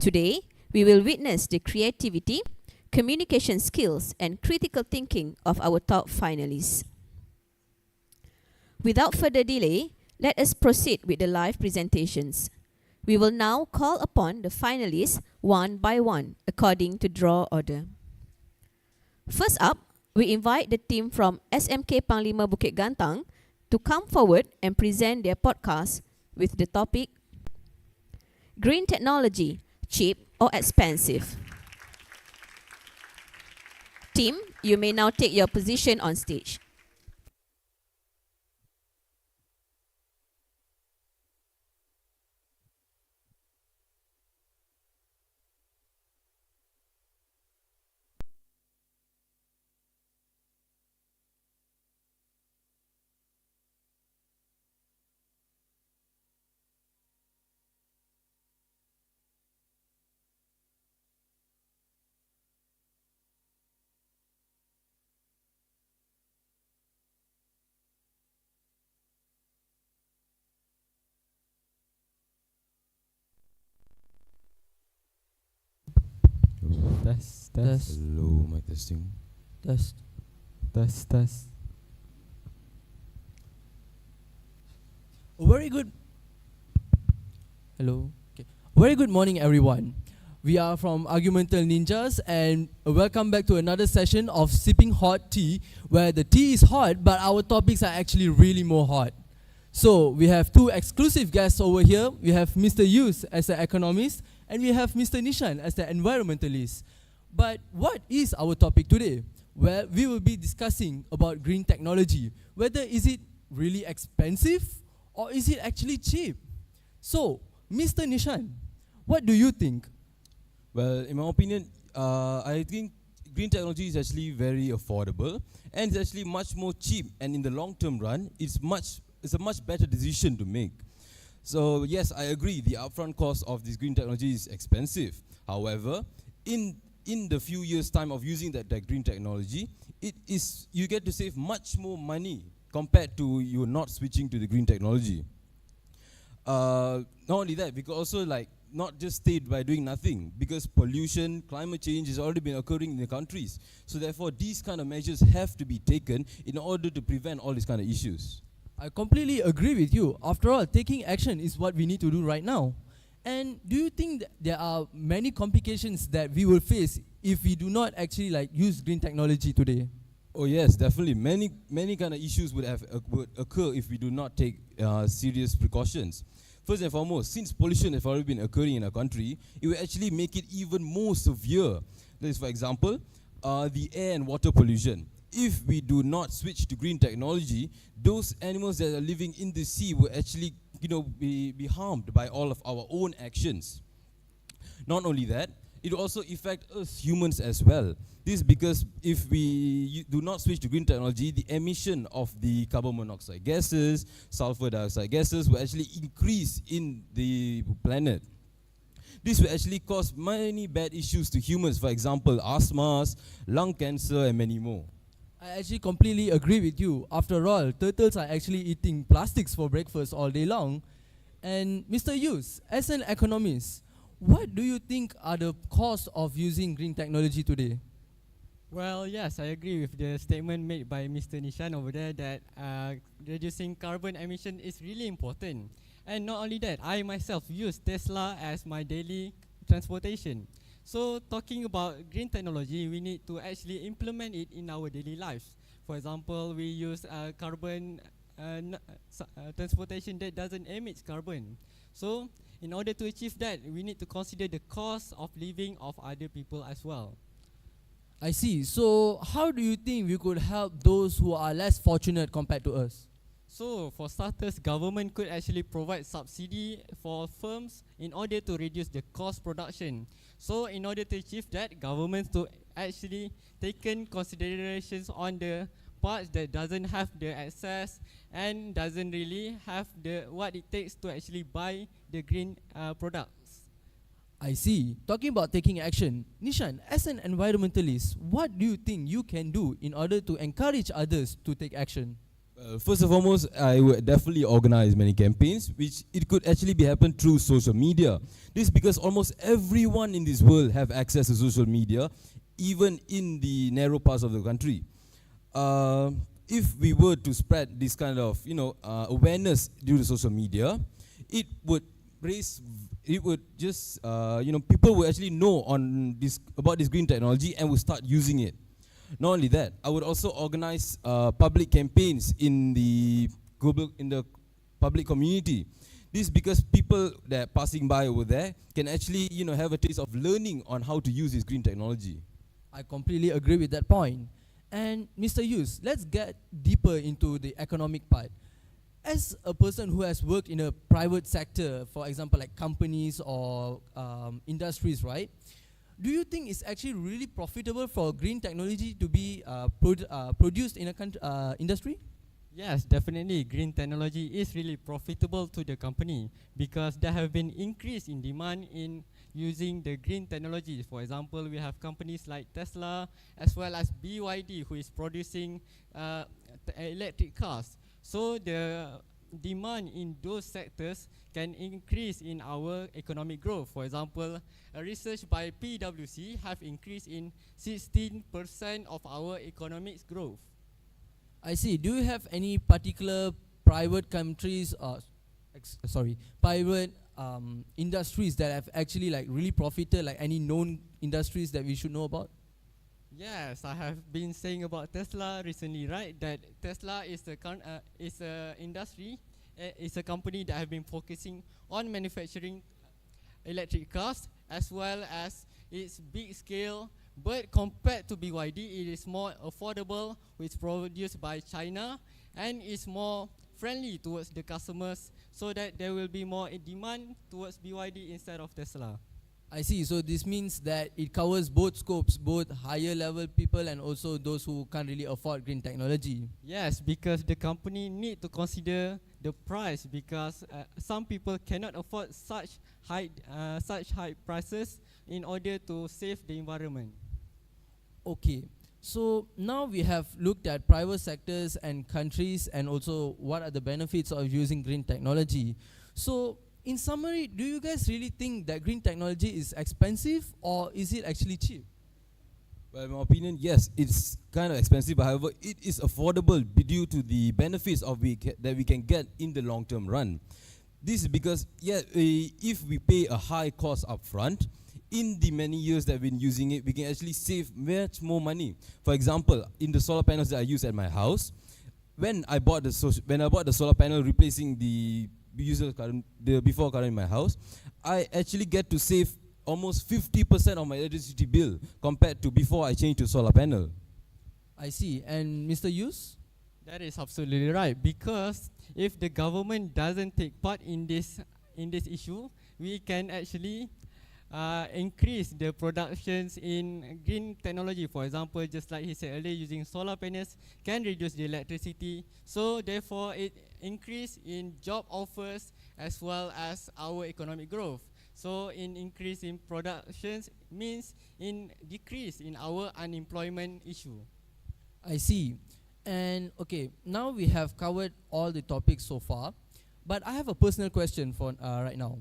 Today, we will witness the creativity, communication skills, and critical thinking of our top finalists. Without further delay, let us proceed with the live presentations. We will now call upon the finalists one by one according to draw order. First up, we invite the team from SMK Panglima Bukit Gantang to come forward and present their podcast with the topic Green Technology, Cheap or Expensive? Team, you may now take your position on stage. Test, test. Hello, mic testing. Test, test, test. Very good. Hello. Okay. Very good morning, everyone. We are from Argumental Ninjas, and welcome back to another session of Sipping Hot Tea, where the tea is hot, but our topics are actually really more hot. So we have two exclusive guests over here. We have Mr. Yus as an economist, and we have Mr. Nishan as the environmentalist. But what is our topic today? Well, we will be discussing about green technology. Whether is it really expensive or is it actually cheap? So, Mr. Nishan, what do you think? Well, in my opinion, I think green technology is actually very affordable and it's actually much more cheap. And in the long-term run, it's a much better decision to make. So yes, I agree. The upfront cost of this green technology is expensive. However, in the few years' time of using that green technology, you get to save much more money compared to you not switching to the green technology. Not only that, we could also not just stay by doing nothing, because pollution, climate change has already been occurring in the countries. So therefore, these kind of measures have to be taken in order to prevent all these kind of issues. I completely agree with you. After all, taking action is what we need to do right now. And do you think that there are many complications that we will face if we do not actually use green technology today? Oh yes, definitely. Many kind of issues would occur if we do not take serious precautions. First and foremost, since pollution has already been occurring in our country, it will actually make it even more severe. That is, for example, the air and water pollution. If we do not switch to green technology, those animals that are living in the sea will actually be harmed by all of our own actions. Not only that, it will also affect us humans as well. This is because if we do not switch to green technology, the emission of the carbon monoxide gases, sulfur dioxide gases will actually increase in the planet. This will actually cause many bad issues to humans, for example, asthmas, lung cancer, and many more. I actually completely agree with you. After all, turtles are actually eating plastics for breakfast all day long. And Mr. Yus, as an economist, what do you think are the costs of using green technology today? Well, yes, I agree with the statement made by Mr. Nishan over there that reducing carbon emission is really important. And not only that, I myself use Tesla as my daily transportation. So talking about green technology, we need to actually implement it in our daily lives. For example, we use carbon transportation that doesn't emit carbon. So in order to achieve that, we need to consider the cost of living of other people as well. I see. So how do you think we could help those who are less fortunate compared to us? So for starters, government could actually provide subsidy for firms in order to reduce the cost production. So in order to achieve that, governments to actually taken considerations on the parts that doesn't have the access and doesn't really have the what it takes to actually buy the green products. I see. Talking about taking action, Nishan, as an environmentalist, what do you think you can do in order to encourage others to take action? First and foremost, I would definitely organize many campaigns, which it could actually be happen through social media. This is because almost everyone in this world have access to social media, even in the narrow parts of the country. If we were to spread this kind of awareness due to social media, it would just people will actually know on this about this green technology and will start using it. Not only that, I would also organize public campaigns in the public community. This is because people that are passing by over there can actually have a taste of learning on how to use this green technology. I completely agree with that point. And Mr. Yus, let's get deeper into the economic part. As a person who has worked in a private sector, for example, like companies or industries, right? Do you think it's actually really profitable for green technology to be produced in a industry? Yes, definitely. Green technology is really profitable to the company because there have been increase in demand in using the green technology. For example, we have companies like Tesla as well as BYD who is producing electric cars. So the demand in those sectors can increase in our economic growth. For example, a research by PwC have increased in 16% of our economic growth. I see. Do you have any particular private countries private industries that have actually like really profited, like any known industries that we should know about? Yes, I have been saying about Tesla recently, right? That Tesla is a industry, is a company that have been focusing on manufacturing electric cars as well as its big scale. But compared to BYD, it is more affordable, which is produced by China, and is more friendly towards the customers, so that there will be more demand towards BYD instead of Tesla. I see. So this means that it covers both scopes, both higher level people and also those who can't really afford green technology. Yes, because the company need to consider the price, because some people cannot afford such high prices in order to save the environment. Okay. So now we have looked at private sectors and countries and also what are the benefits of using green technology. So in summary, do you guys really think that green technology is expensive or is it actually cheap? Well, in my opinion, yes, it's kind of expensive, but however, it is affordable due to the benefits that we can get in the long-term run. This is because, if we pay a high cost upfront, in the many years that we've been using it, we can actually save much more money. For example, in the solar panels that I use at my house, when I bought the solar panel replacing the before current in my house, I actually get to save almost 50% of my electricity bill compared to before I changed to solar panel. I see. And Mr. Yus? That is absolutely right, because if the government doesn't take part in this issue, we can actually increase the productions in green technology. For example, just like he said earlier, using solar panels can reduce the electricity. So therefore, it increase in job offers as well as our economic growth. So in increase in productions means in decrease in our unemployment issue. I see. And okay, now we have covered all the topics so far, but I have a personal question for right now.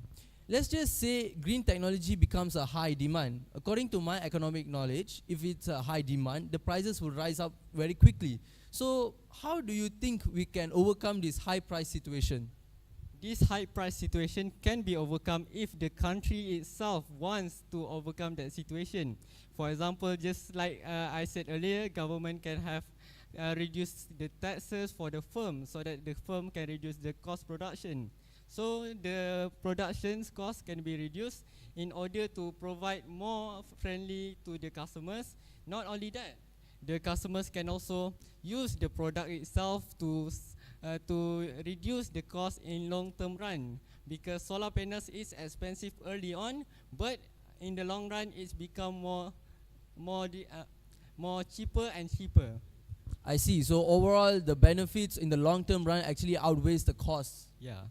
Let's just say green technology becomes a high demand. According to my economic knowledge, if it's a high demand, the prices will rise up very quickly. So how do you think we can overcome this high price situation? This high price situation can be overcome if the country itself wants to overcome that situation. For example, just like I said earlier, government can have reduce the taxes for the firm so that the firm can reduce the cost production. So the production's cost can be reduced in order to provide more friendly to the customers. Not only that, the customers can also use the product itself to reduce the cost in long-term run, because solar panels is expensive early on, but in the long run it's become more cheaper and cheaper. I see. So overall, the benefits in the long-term run actually outweighs the costs. Yeah.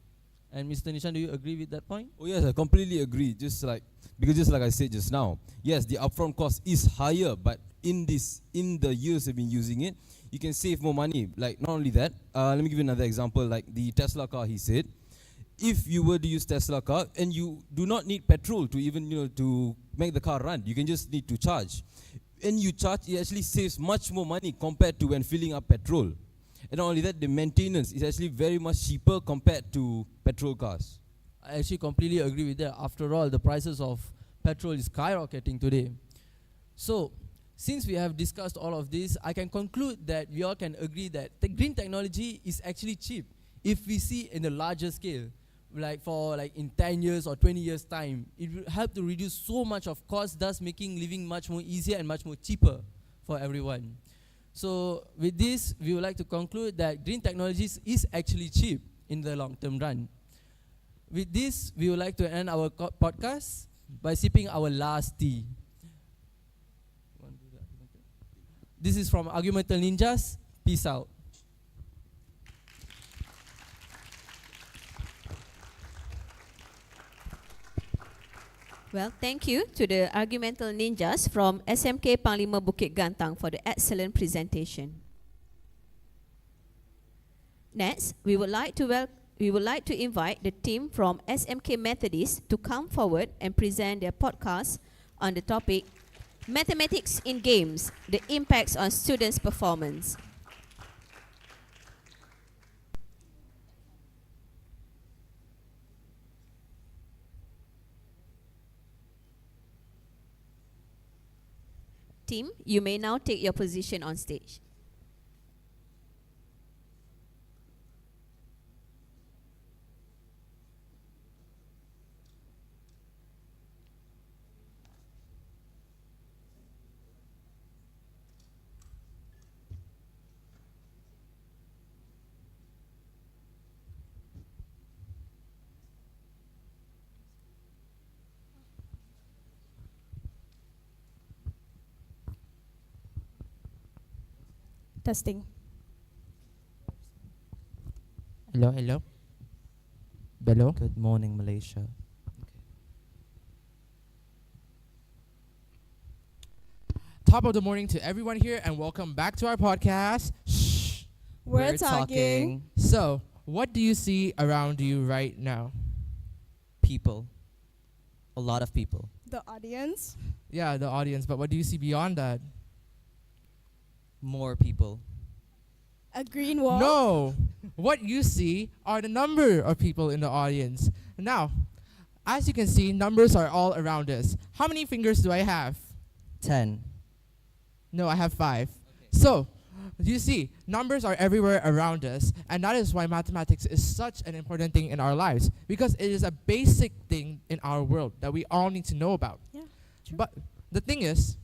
And Mr. Nishan, do you agree with that point? Oh yes, I completely agree. Because just like I said just now, yes, the upfront cost is higher, but in the years you've been using it, you can save more money. Like not only that, let me give you another example. Like the Tesla car, he said, if you were to use Tesla car and you do not need petrol to even to make the car run, you can just need to charge. And you charge, it actually saves much more money compared to when filling up petrol. And not only that, the maintenance is actually very much cheaper compared to petrol cars. I actually completely agree with that. After all, the prices of petrol is skyrocketing today. So, since we have discussed all of this, I can conclude that we all can agree that the green technology is actually cheap if we see in a larger scale. Like in 10 years or 20 years time, it will help to reduce so much of cost, thus making living much more easier and much more cheaper for everyone. So with this, we would like to conclude that green technologies is actually cheap in the long-term run. With this, we would like to end our podcast by sipping our last tea. This is from Argumental Ninjas. Peace out. Well, thank you to the Argumental Ninjas from SMK Panglima Bukit Gantang for the excellent presentation. Next, we would like to invite the team from SMK Methodist to come forward and present their podcast on the topic Mathematics in Games, the Impacts on Students' Performance. Team, you may now take your position on stage. Testing. Hello, hello. Bello. Good morning, Malaysia. Top of the morning to everyone here, and welcome back to our podcast. Shh. We're talking. So, what do you see around you right now? People. A lot of people. The audience. Yeah, the audience, but what do you see beyond that? More people. A green wall. No! What you see are the number of people in the audience. Now, as you can see, numbers are all around us. How many fingers do I have? 10. No, I have 5. So, you see, numbers are everywhere around us, and that is why mathematics is such an important thing in our lives, because it is a basic thing in our world that we all need to know about. Yeah, true. But the thing is,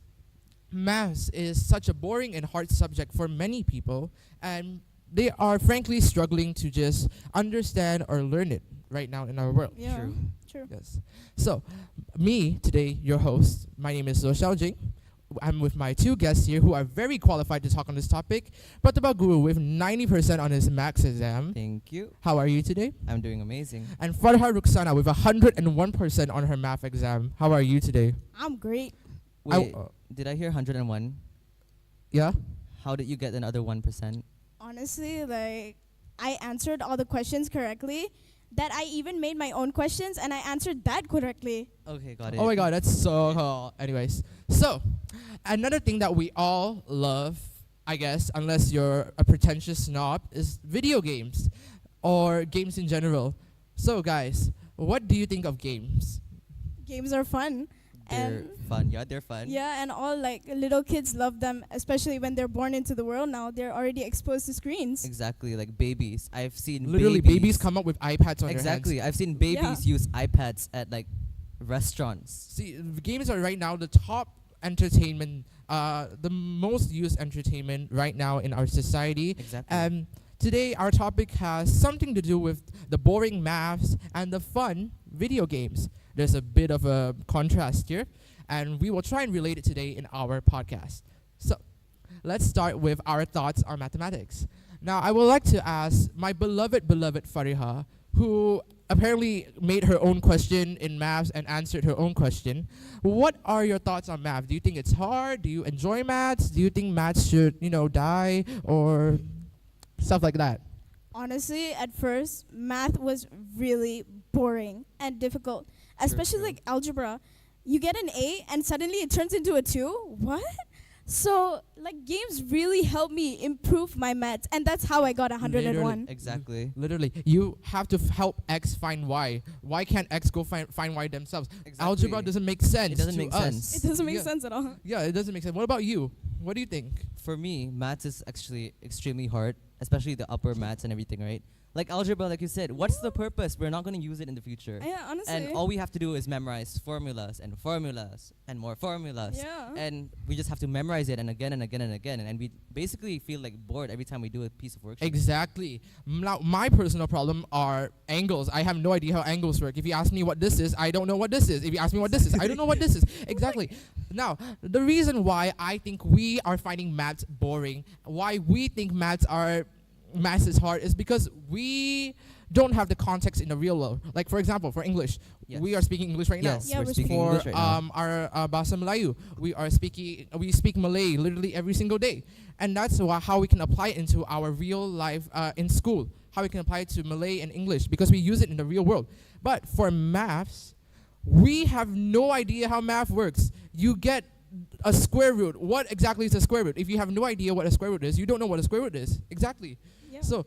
maths is such a boring and hard subject for many people, and they are frankly struggling to just understand or learn it right now in our world. Yeah. True. True. Yes. So, me today, your host, my name is Zo Xiaojing. I'm with my 2 guests here who are very qualified to talk on this topic. Pratibha Guru with 90% on his maths exam. Thank you. How are you today? I'm doing amazing. And Farha Ruksana with 101% on her math exam. How are you today? I'm great. Wait, did I hear 101? Yeah? How did you get another 1%? Honestly, I answered all the questions correctly. That I even made my own questions and I answered that correctly. Okay, got it. Oh my god, that's so cool. Anyways, so another thing that we all love, I guess, unless you're a pretentious snob, is video games or games in general. So guys, what do you think of games? Games are fun. They're And fun. Yeah, they're fun. yeah, and all little kids love them, especially when they're born into the world now. They're already exposed to screens. Exactly, like babies. I've seen Literally, babies come up with iPads on Exactly. their hands. I've seen babies use iPads at restaurants. See, games are right now the top entertainment, the most used entertainment right now in our society. Exactly. And today our topic has something to do with the boring maths and the fun video games. There's a bit of a contrast here, and we will try and relate it today in our podcast. So, let's start with our thoughts on mathematics. Now, I would like to ask my beloved Fariha, who apparently made her own question in maths and answered her own question. What are your thoughts on math? Do you think it's hard? Do you enjoy maths? Do you think maths should, die or stuff like that? Honestly, at first, math was really boring and difficult, especially true. like algebra. You get an A and suddenly it turns into a 2. What? So, like, games really helped me improve my maths, and that's how I got 101. Exactly. Literally, you have to help X find Y. Why can't X go find Y themselves? Exactly. Algebra doesn't make sense. It doesn't to make us. sense. It doesn't make Yeah. sense at all. Yeah, it doesn't make sense. What about you? What do you think? For me, maths is actually extremely hard, especially the upper maths and everything, right? Like algebra, like you said, what's the purpose? We're not going to use it in the future. Yeah, honestly. And all we have to do is memorize formulas and formulas and more formulas. Yeah. And we just have to memorize it and again and again and again. And we basically feel like bored every time we do a piece of work. Exactly. Now, my personal problem are angles. I have no idea how angles work. If you ask me what this is, I don't know what this is. If you ask me what this is, I don't know what this is. Exactly. Now, the reason why I think we are finding maths boring, why we think maths is hard, is because we don't have the context in the real world. Like, for example, for English, Yes. we are speaking English right Yes, Yeah, we're we're speaking now. English For right now. our Bahasa Melayu, we speak Malay literally every single day, and that's how we can apply it into our real life in school. How we can apply it to Malay and English because we use it in the real world. But for maths, we have no idea how math works. You get a square root. What exactly is a square root? If you have no idea what a square root is, you don't know what a square root is. Exactly. Yeah. So,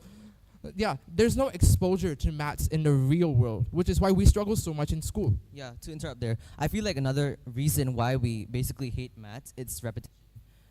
yeah, there's no exposure to maths in the real world, which is why we struggle so much in school. Yeah, to interrupt there, I feel like another reason why we basically hate maths, it's repetition.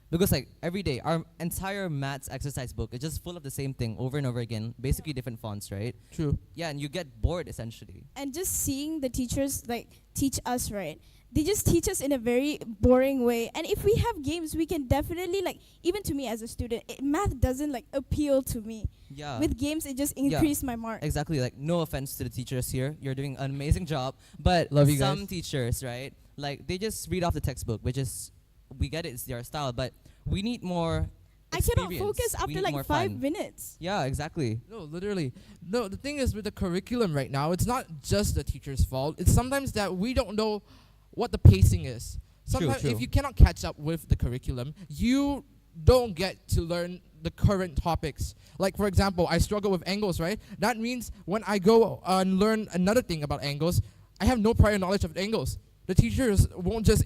Because like every day, our entire maths exercise book is just full of the same thing over and over again, basically different fonts, right? True. Yeah, and you get bored essentially. And just seeing the teachers like teach us, right? They just teach us in a very boring way. And if we have games, we can definitely like, even to me as a student, math doesn't like appeal to me. Yeah. With games, it just increased my mark. Exactly, like no offense to the teachers here, you're doing an amazing job, but Love you some guys. teachers, right, like they just read off the textbook, which is, we get it, it's their style, but we need more I cannot experience. focus We after need like more 5 fun. minutes. Yeah, exactly. No, literally. No, the thing is with the curriculum right now, it's not just the teacher's fault. It's sometimes that we don't know what the pacing is. Sometimes true. if you cannot catch up with the curriculum, you don't get to learn the current topics. Like, for example, I struggle with angles, right? That means when I go and learn another thing about angles, I have no prior knowledge of angles. The teachers won't just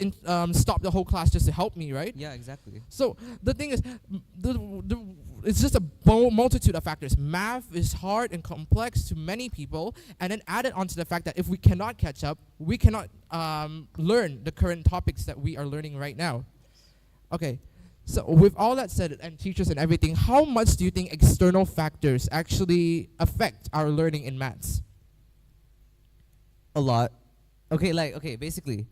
stop the whole class just to help me, right? Yeah, exactly. So the thing is, it's just a multitude of factors. Math is hard and complex to many people, and then added onto the fact that if we cannot catch up, we cannot learn the current topics that we are learning right now. Okay, so with all that said, and teachers and everything, how much do you think external factors actually affect our learning in maths? A lot. Okay, basically,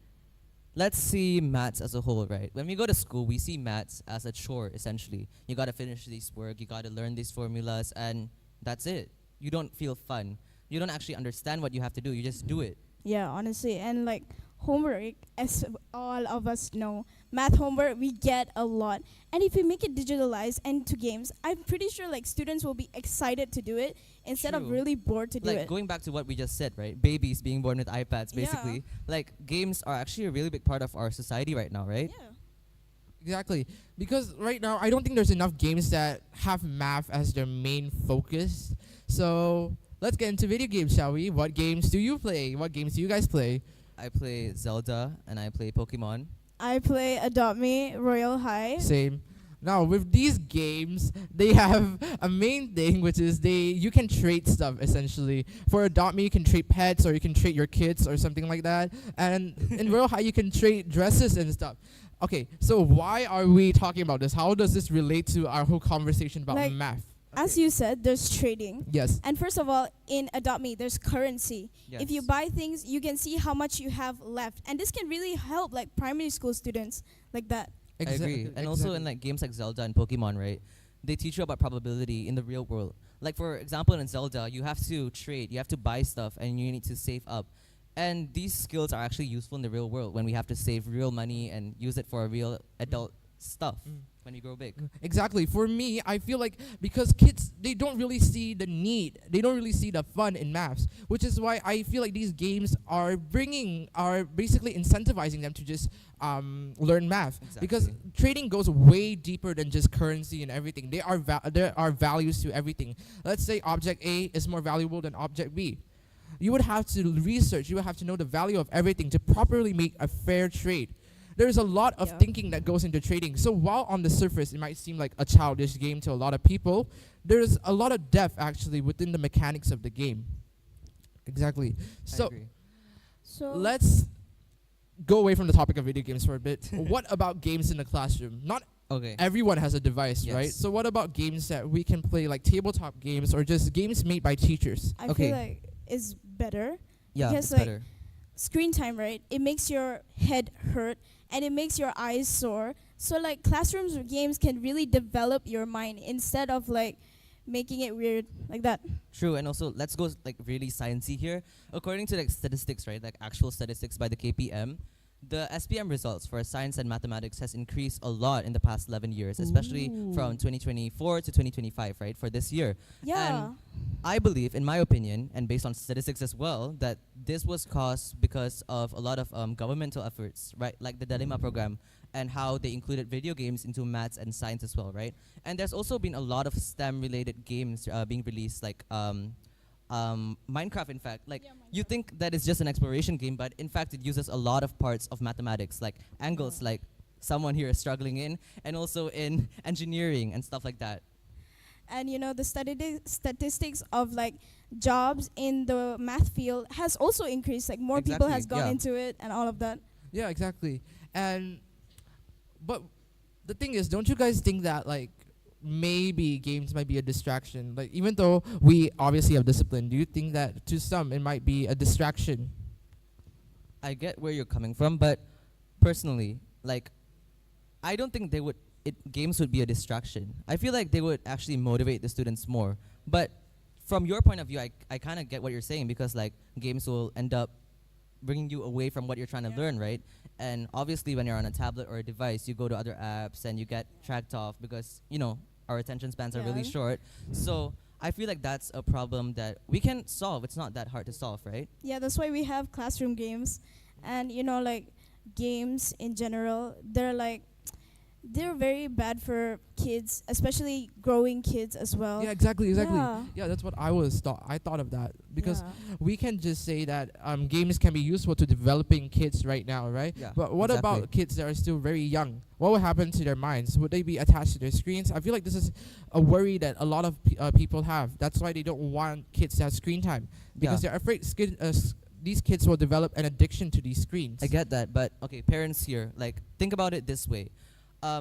let's see maths as a whole, right? When we go to school, we see maths as a chore, essentially. You gotta finish this work, you gotta learn these formulas, and that's it. You don't feel fun. You don't actually understand what you have to do, you just do it. Yeah, honestly. And like homework, as all of us know, math homework, we get a lot. And if we make it digitalized and to games, I'm pretty sure like students will be excited to do it instead of True. really bored to do Like it. going back to what we just said, right? Babies being born with iPads, Yeah. basically. Like games are actually a really big part of our society right now, right? Yeah. Exactly. Because right now, I don't think there's enough games that have math as their main focus. So let's get into video games, shall we? What games do you play? What games do you guys play? I play Zelda and I play Pokemon. I play Adopt Me, Royal High. Same. Now, with these games, they have a main thing, which is you can trade stuff, essentially. For Adopt Me, you can trade pets, or you can trade your kids, or something like that. And in Royal High, you can trade dresses and stuff. Okay, so why are we talking about this? How does this relate to our whole conversation about Like, math? As you said, there's trading. Yes. And first of all, in Adopt Me, there's currency. If you Yes. buy things, you can see how much you have left. And this can really help like primary school students like that. I agree. And also in like games like Zelda and Pokemon, right? They teach you about probability in the real world. Like for example, in Zelda, you have to trade, you have to buy stuff, and you need to save up. And these skills are actually useful in the real world when we have to save real money and use it for a real adult stuff when we grow big. Exactly. For me, I feel like because kids, they don't really see the need, they don't really see the fun in maths, which is why I feel like these games are basically incentivizing them to just learn math. Exactly. Because trading goes way deeper than just currency and everything. There are values to everything. Let's say object A is more valuable than object B. You would have to research, you would have to know the value of everything to properly make a fair trade. There's a lot of thinking that goes into trading. So while on the surface it might seem like a childish game to a lot of people, there's a lot of depth actually within the mechanics of the game. Exactly. I So agree. So let's go away from the topic of video games for a bit. What about games in the classroom? Not Okay. everyone has a device, right? Yes. So what about games that we can play, like tabletop games or just games made by teachers? I Okay. feel like it's better. Yeah, because, it's like, better. Screen time, right? It makes your head hurt and it makes your eyes sore. So like classrooms or games can really develop your mind instead of like making it weird like that. True, and also let's go like really sciencey here. According to like statistics, right, like actual statistics by the KPM, the SPM results for science and mathematics has increased a lot in the past 11 years, especially from 2024 to 2025, right, for this year. Yeah. I believe, in my opinion, and based on statistics as well, that this was caused because of a lot of governmental efforts, right, like the Dilemma program, and how they included video games into maths and science as well, right? And there's also been a lot of STEM-related games being released, like Minecraft, in fact. Like, you think that it's just an exploration game, but in fact it uses a lot of parts of mathematics, like angles, like someone here is struggling in, and also in engineering and stuff like that. And you know the statistics of like jobs in the math field has also increased. Like more people Exactly, has gone yeah. into it and all of that. Yeah, exactly. But the thing is, don't you guys think that like maybe games might be a distraction? Like even though we obviously have discipline, do you think that to some it might be a distraction? I get where you're coming from, but personally, like, I don't think games would be a distraction. I feel like they would actually motivate the students more. But from your point of view, I kind of get what you're saying, because like games will end up bringing you away from what you're trying to learn, right? And obviously when you're on a tablet or a device, you go to other apps and you get tracked off because, you know, our attention spans are really Yeah. short. So I feel like that's a problem that we can solve. It's not that hard to solve, right? Yeah, that's why we have classroom games. And you know like games in general, they're very bad for kids, especially growing kids as well. Yeah, exactly. Yeah. Yeah, that's what I thought of that, because Yeah. we can just say that games can be useful to developing kids right now, right? Yeah, But what exactly. about kids that are still very young? What will happen to their minds? Would they be attached to their screens? I feel like this is a worry that a lot of people have. That's why they don't want kids to have screen time, because they're afraid these kids will develop an addiction to these screens. I get that, but okay, parents here, like, think about it this way.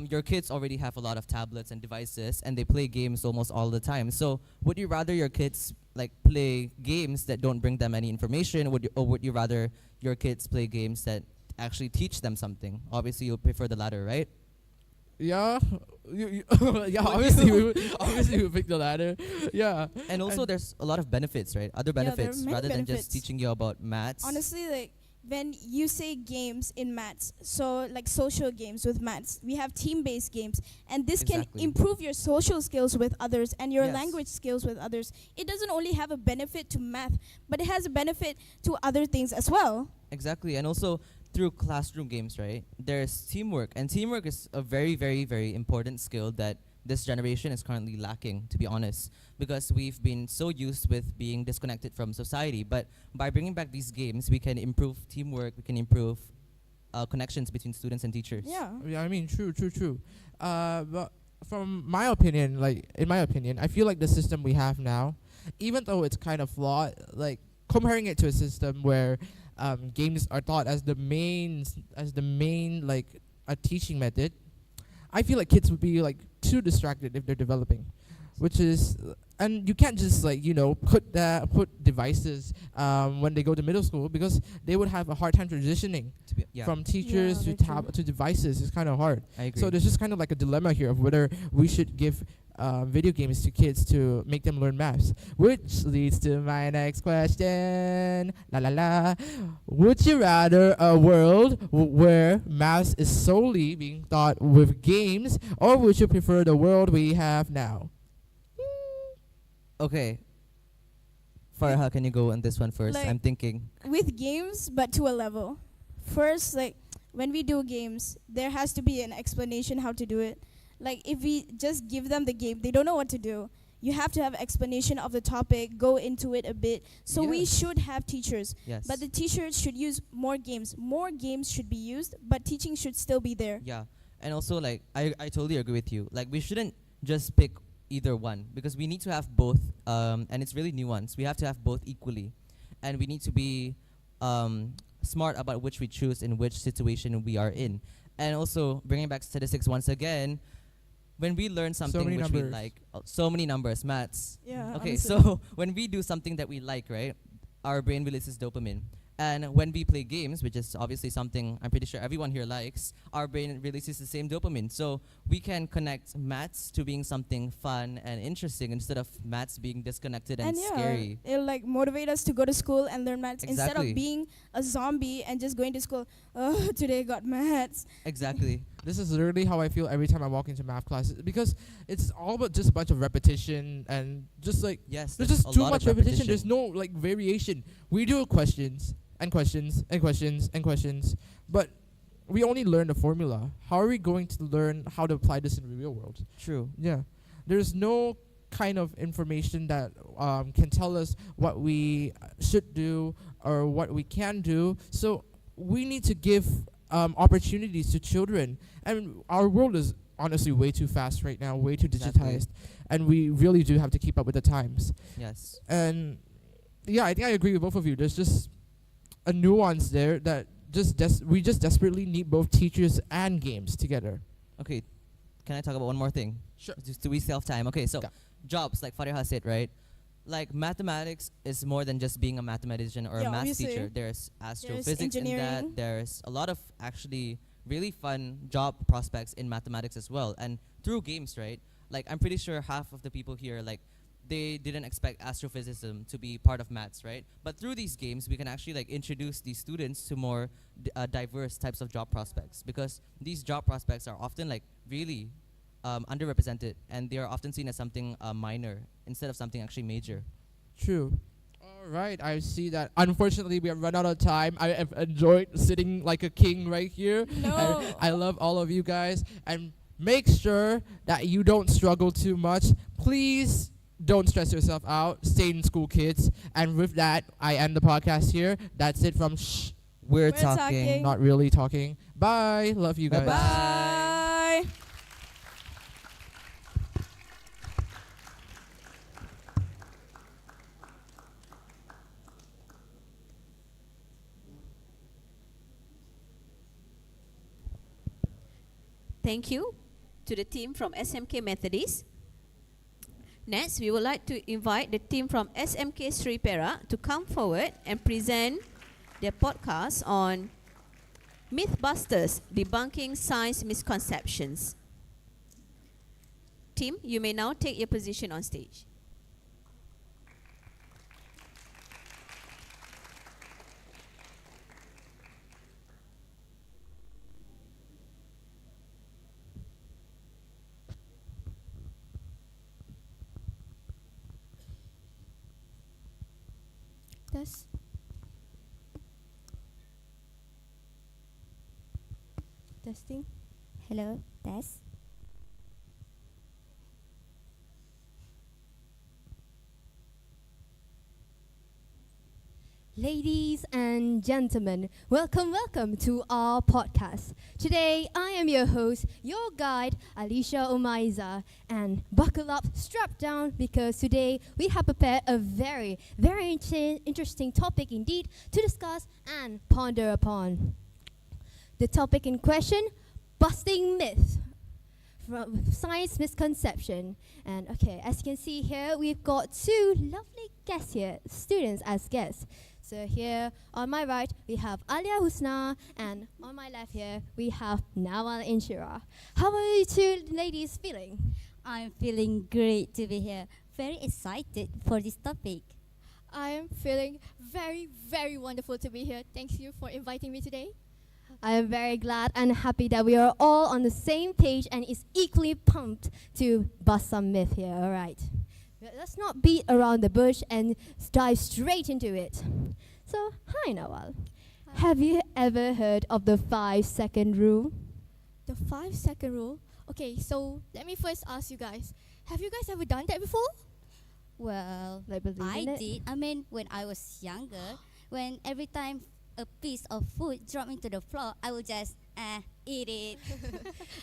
Your kids already have a lot of tablets and devices, and they play games almost all the time. So, would you rather your kids like play games that don't bring them any information, or would you rather your kids play games that actually teach them something? Obviously, you'll prefer the latter, right? Yeah, yeah. Obviously, we would pick the latter. Yeah. And also, there's a lot of benefits, right? Other there are benefits many rather than benefits. just teaching you about maths. Honestly, like when you say games in maths, so like social games with maths, we have team-based games, and this Exactly. can improve your social skills with others and your Yes. language skills with others. It doesn't only have a benefit to math, but it has a benefit to other things as well. Exactly, and also through classroom games, right? There's teamwork, and teamwork is a very, very, very important skill that this generation is currently lacking, to be honest, because we've been so used with being disconnected from society. But by bringing back these games, we can improve teamwork, we can improve connections between students and teachers. Yeah. Yeah, I mean, true. But from my opinion, I feel like the system we have now, even though it's kind of flawed, like comparing it to a system where games are taught as the main like a teaching method, I feel like kids would be like too distracted if they're developing, which is, and you can't just like put devices when they go to middle school, because they would have a hard time transitioning from teachers Yeah, to very true. to devices. It's kind of hard. I agree. So there's just kind of like a dilemma here of whether we should give video games to kids to make them learn maths. Which leads to my next question. La la la. Would you rather a world where maths is solely being taught with games, or would you prefer the world we have now? Okay. Farha, can you go on this one first? Like- I'm thinking. With games, but to a level. First, like when we do games, there has to be an explanation how to do it. Like if we just give them the game, they don't know what to do. You have to have explanation of the topic, go into it a bit. So we Yes. should have teachers, Yes. but the teachers should use more games. More games should be used, but teaching should still be there. Yeah. And also, like, I totally agree with you. Like, we shouldn't just pick either one, because we need to have both, and it's really nuanced. We have to have both equally. And we need to be smart about which we choose in which situation we are in. And also, bringing back statistics once again, when we learn something many which we numbers. like, so many numbers, maths. Yeah. Okay, honestly. so when we do something that we like, right, our brain releases dopamine. And when we play games, which is obviously something I'm pretty sure everyone here likes, our brain releases the same dopamine. So we can connect maths to being something fun and interesting instead of maths being disconnected and yeah, scary. it'll like motivate us to go to school and learn maths instead Exactly. of being a zombie and just going to school. Oh, today got maths. Exactly. This is literally how I feel every time I walk into math classes, because it's all about just a bunch of repetition and just like Yes, there's that's just a too lot much of repetition. There's no like variation. We do questions and questions and questions and questions, but we only learn the formula. How are we going to learn how to apply this in the real world? True. Yeah, there's no kind of information that can tell us what we should do or what we can do. So we need to give opportunities to children, and our world is honestly way too fast right now, way too Exactly. digitized, and we really do have to keep up with the times. Yes. And yeah, I think I agree with both of you. There's just a nuance there that we just desperately need both teachers and games together. Okay, can I talk about one more thing? Sure. Just do we still have time? Okay, so Yeah. jobs, like Fariha said, right? Like mathematics is more than just being a mathematician or a Yeah, math obviously. teacher. There's astrophysics in engineering. that. There's a lot of actually really fun job prospects in mathematics as well. And through games, right? Like I'm pretty sure half of the people here, like they didn't expect astrophysicism to be part of maths, right? But through these games, we can actually like introduce these students to more diverse types of job prospects, because these job prospects are often like really underrepresented, and they are often seen as something minor instead of something actually major. True. All right, I see that. Unfortunately, we have run out of time. I have enjoyed sitting like a king right here. No. I love all of you guys, and make sure that you don't struggle too much. Please don't stress yourself out. Stay in school, kids. And with that, I end the podcast here. That's it from We're We're talking. not really talking. Bye. Love you guys. Bye. Thank you to the team from SMK Methodist. Next, we would like to invite the team from SMK Sri Perak to come forward and present their podcast on Mythbusters, Debunking Science Misconceptions. Team, you may now take your position on stage. Test. Testing. Hello, test. Ladies and gentlemen, welcome to our podcast. Today, I am your host, your guide, Alicia Omaiza. And buckle up, strap down, because today we have prepared a very interesting topic indeed to discuss and ponder upon. The topic in question, busting myths from science misconception. And okay, as you can see here, we've got two lovely guests here, students as guests. So here on my right, we have Alia Husna, and on my left here, we have Nawal Inshira. How are you two ladies feeling? I'm feeling great to be here. Very excited for this topic. I am feeling very, very wonderful to be here. Thank you for inviting me today. I am very glad and happy that we are all on the same page and is equally pumped to bust some myth here. All right. Let's not beat around the bush and dive straight into it. So, hi Nawal. Have you ever heard of the 5-second rule? The 5-second rule. Okay, so let me first ask you guys. Have you guys ever done that before? Well, Like believe I in it? did. I mean, when I was younger, when every time a piece of food dropped into the floor, I would just eat it.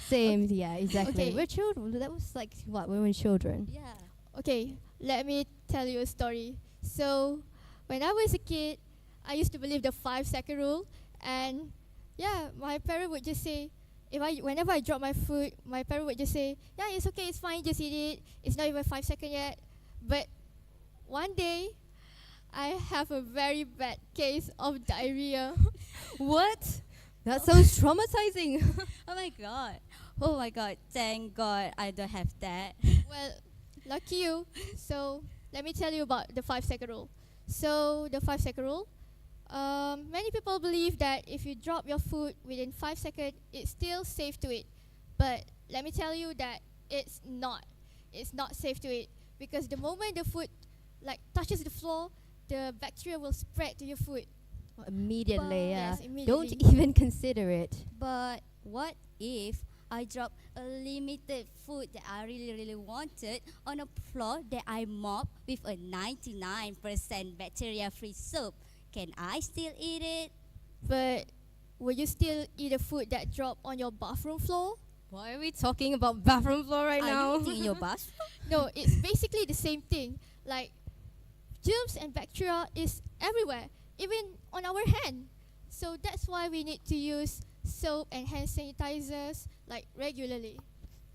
Same, yeah, exactly. Okay. We're children. That was like what? We were children. Yeah. Okay, let me tell you a story. So, when I was a kid, I used to believe the 5-second rule, and yeah, my parent would just say, whenever I drop my food, my parent would just say, yeah, it's okay, it's fine, just eat it. It's not even 5 seconds yet. But one day, I have a very bad case of diarrhea. What? That sounds traumatizing. Oh my god. Oh my god. Thank God I don't have that. Well, lucky you. So, let me tell you about the 5-second rule. So, the 5-second rule, many people believe that if you drop your food within 5 seconds, it's still safe to eat. But let me tell you that it's not. It's not safe to eat because the moment the food touches the floor, the bacteria will spread to your food. Immediately, yeah. Yes, immediately. Don't even consider it. But what if I drop a limited food that I really wanted on a floor that I mop with a 99% bacteria-free soap? Can I still eat it? But will you still eat the food that dropped on your bathroom floor? Why are we talking about bathroom floor right Are now? you eating in your bath? No, it's basically the same thing. Like, germs and bacteria is everywhere, even on our hand. So that's why we need to use soap and hand sanitizers regularly.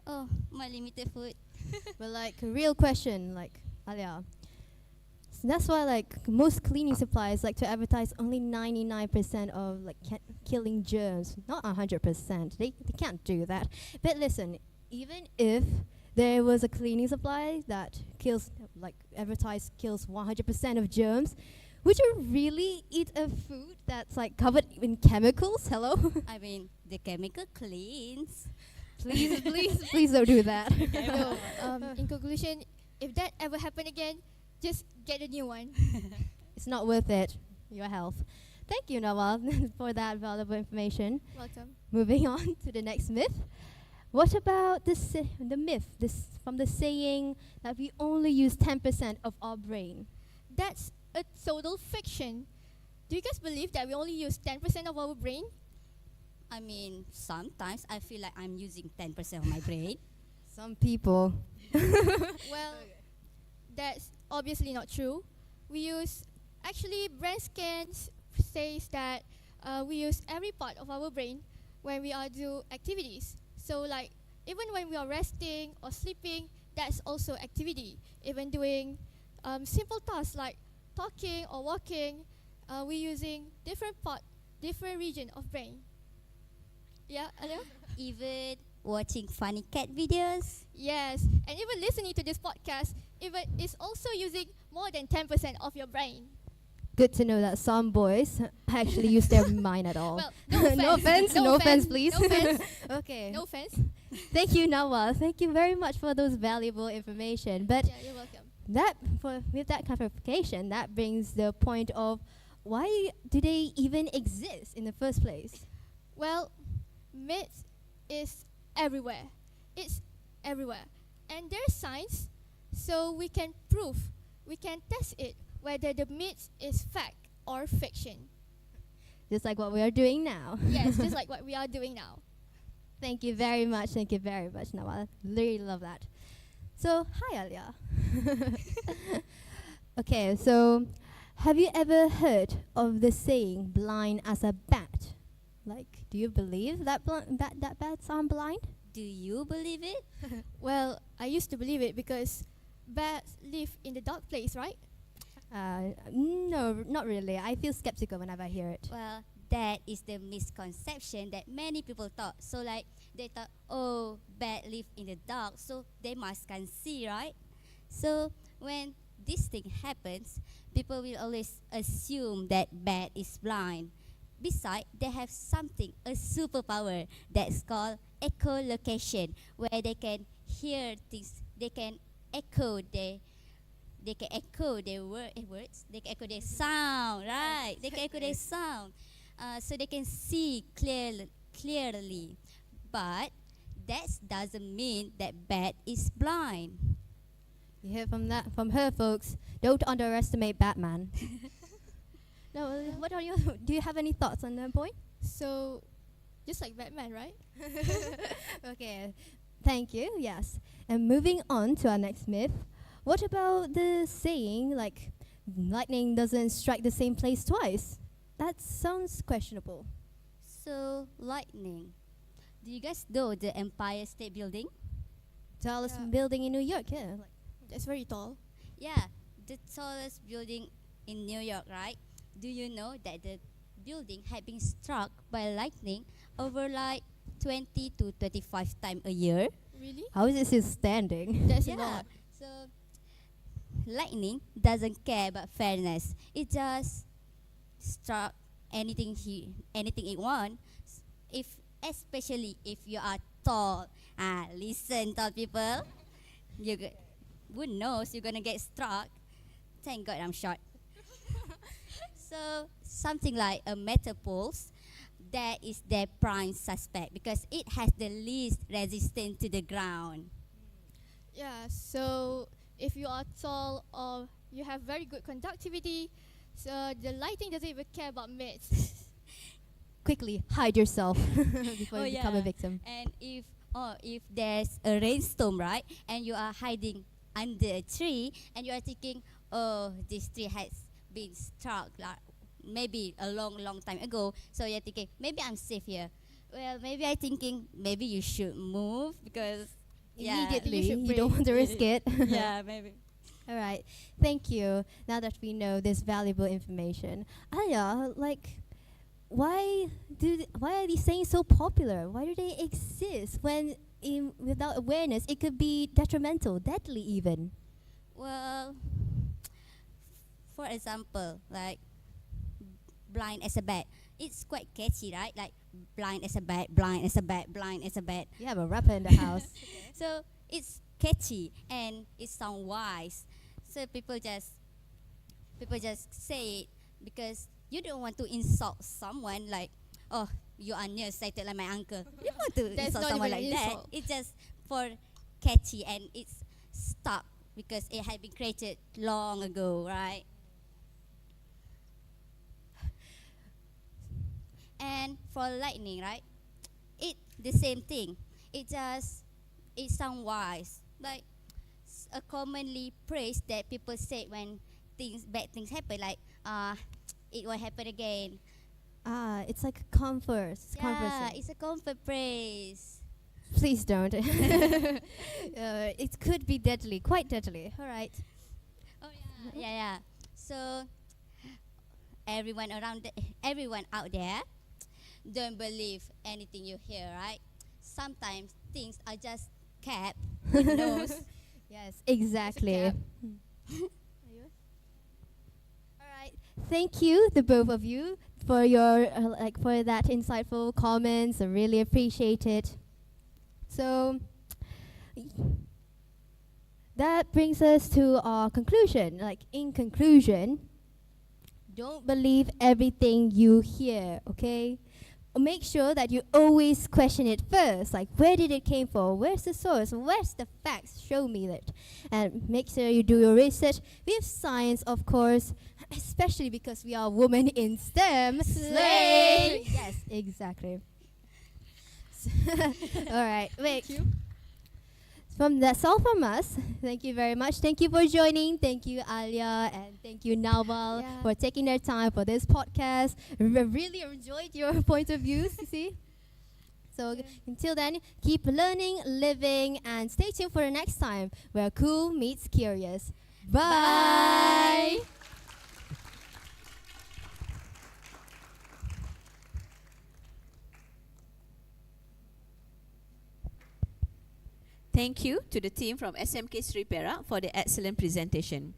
Oh, my limited food. But like a real question, like Alia. So that's why most cleaning supplies like to advertise only 99% of killing germs, not 100%. They can't do that. But listen, even if there was a cleaning supply that kills kills 100% of germs, would you really eat a food that's covered in chemicals? Hello? I mean, the chemical cleans. please don't do that. No, in conclusion, if that ever happen again, just get a new one. It's not worth it. Your health. Thank you, Nawal, for that valuable information. Welcome. Moving on to the next myth. What about the myth from the saying that we only use 10% of our brain? That's a total fiction. Do you guys believe that we only use 10% of our brain? I mean, sometimes I feel like I'm using 10% of my brain. Some people. Well, that's obviously not true. Brain scans says that we use every part of our brain when we are do activities. So even when we are resting or sleeping, that's also activity. Even doing simple tasks like talking or walking, we're using different region of brain. Yeah, Alia? Even watching funny cat videos. Yes, and even listening to this podcast, even is also using more than 10% of your brain. Good to know that some boys actually use their mind at all. Well, no offense. No offense, no offense, please. No offense. Okay. No offense. Thank you, Nawal. Thank you very much for those valuable information. But Yeah, you're welcome. with that clarification, that brings the point of why do they even exist in the first place? Well, myths is everywhere. It's everywhere. And there's science, so we can test it whether the myth is fact or fiction. Just like what we are doing now. Yes, just like what we are doing now. Thank you very much. Thank you very much, Nawal. Really love that. So, hi, Alia. Okay, so have you ever heard of the saying "blind as a bat"? Do you believe that that bats are blind? Do you believe it? Well, I used to believe it because bats live in the dark place, right? No, not really. I feel skeptical whenever I hear it. Well, that is the misconception that many people thought. So like they thought, oh, bat live in the dark, so they must can see, right? So when this thing happens, people will always assume that bat is blind. Besides, they have something, a superpower that's called echolocation, where they can hear things, they can echo their words, they can echo their sound, right? They can echo their sound, so they can see clearly. But that doesn't mean that bat is blind. You hear from her, folks. Don't underestimate Batman. No, what are your? Do you have any thoughts on that point? So, just like Batman, right? Okay, thank you. Yes, and moving on to our next myth. What about the saying like lightning doesn't strike the same place twice? That sounds questionable. So lightning. Do you guys know the Empire State Building? Tallest Yeah. building in New York, yeah. Like, That's very tall. Yeah, the tallest building in New York, right? Do you know that the building had been struck by lightning over like 20 to 25 times a year? Really? how is it still standing? That's a Yeah. lot. So lightning doesn't care about fairness. It just struck anything it wants. If especially if you are tall, listen, tall people, who knows you're gonna get struck. Thank God I'm short. So something like a metal poles, that is their prime suspect because it has the least resistance to the ground. Yeah, so if you are tall or you have very good conductivity, so the lighting doesn't even care about mates. Quickly hide yourself before Oh, you become a yeah. victim. And if there's a rainstorm, right, and you are hiding under a tree and you are thinking, oh, this tree has been struck like maybe a long time ago, so you're thinking maybe I'm safe here. Well, maybe I'm thinking maybe you should move because Immediately, You should you don't pray. want to risk it. yeah, maybe. All right, thank you. Now that we know this valuable information, Aya, like, why are these sayings so popular? Why do they exist when without awareness it could be detrimental, deadly even? Well, for example, like blind as a bat. It's quite catchy, right? Like blind as a bat, blind as a bat, blind as a bat. You have a rapper in the house. So it's catchy and it sounds wise. So people just say it because you don't want to insult someone like, oh, you are nearsighted like my uncle. You don't want to That's insult not someone even like an that. insult. It's just for catchy and it's stuck because it had been created long ago, right? And for lightning, right? It the same thing. It sounds wise. Like a commonly praise that people say when bad things happen, like it will happen again. It's like comfort. It's Yeah, comfort. it's a comfort praise. Please don't. It could be deadly, quite deadly. All right. Oh yeah. So everyone out there, don't believe anything you hear, right? Sometimes things are just kept. Who knows? Yes, exactly. cap. All right. Thank you, the both of you, for your for that insightful comments. I really appreciate it. So that brings us to our conclusion. Like in conclusion, don't believe everything you hear, okay? Make sure that you always question it first. Like, where did it came from? Where's the source? Where's the facts? Show me that. And make sure you do your research with science, of course, especially because we are women in STEM. Slay! Yes, exactly. All right, wait. Thank you. That's all from us. Thank you very much. Thank you for joining. Thank you, Alia, and thank you, Nawal, Yeah. for taking their time for this podcast. Really enjoyed your point of views, you see. So until then, keep learning, living, and stay tuned for the next time where cool meets curious. Bye. Thank you to the team from SMK Sri Perak for the excellent presentation.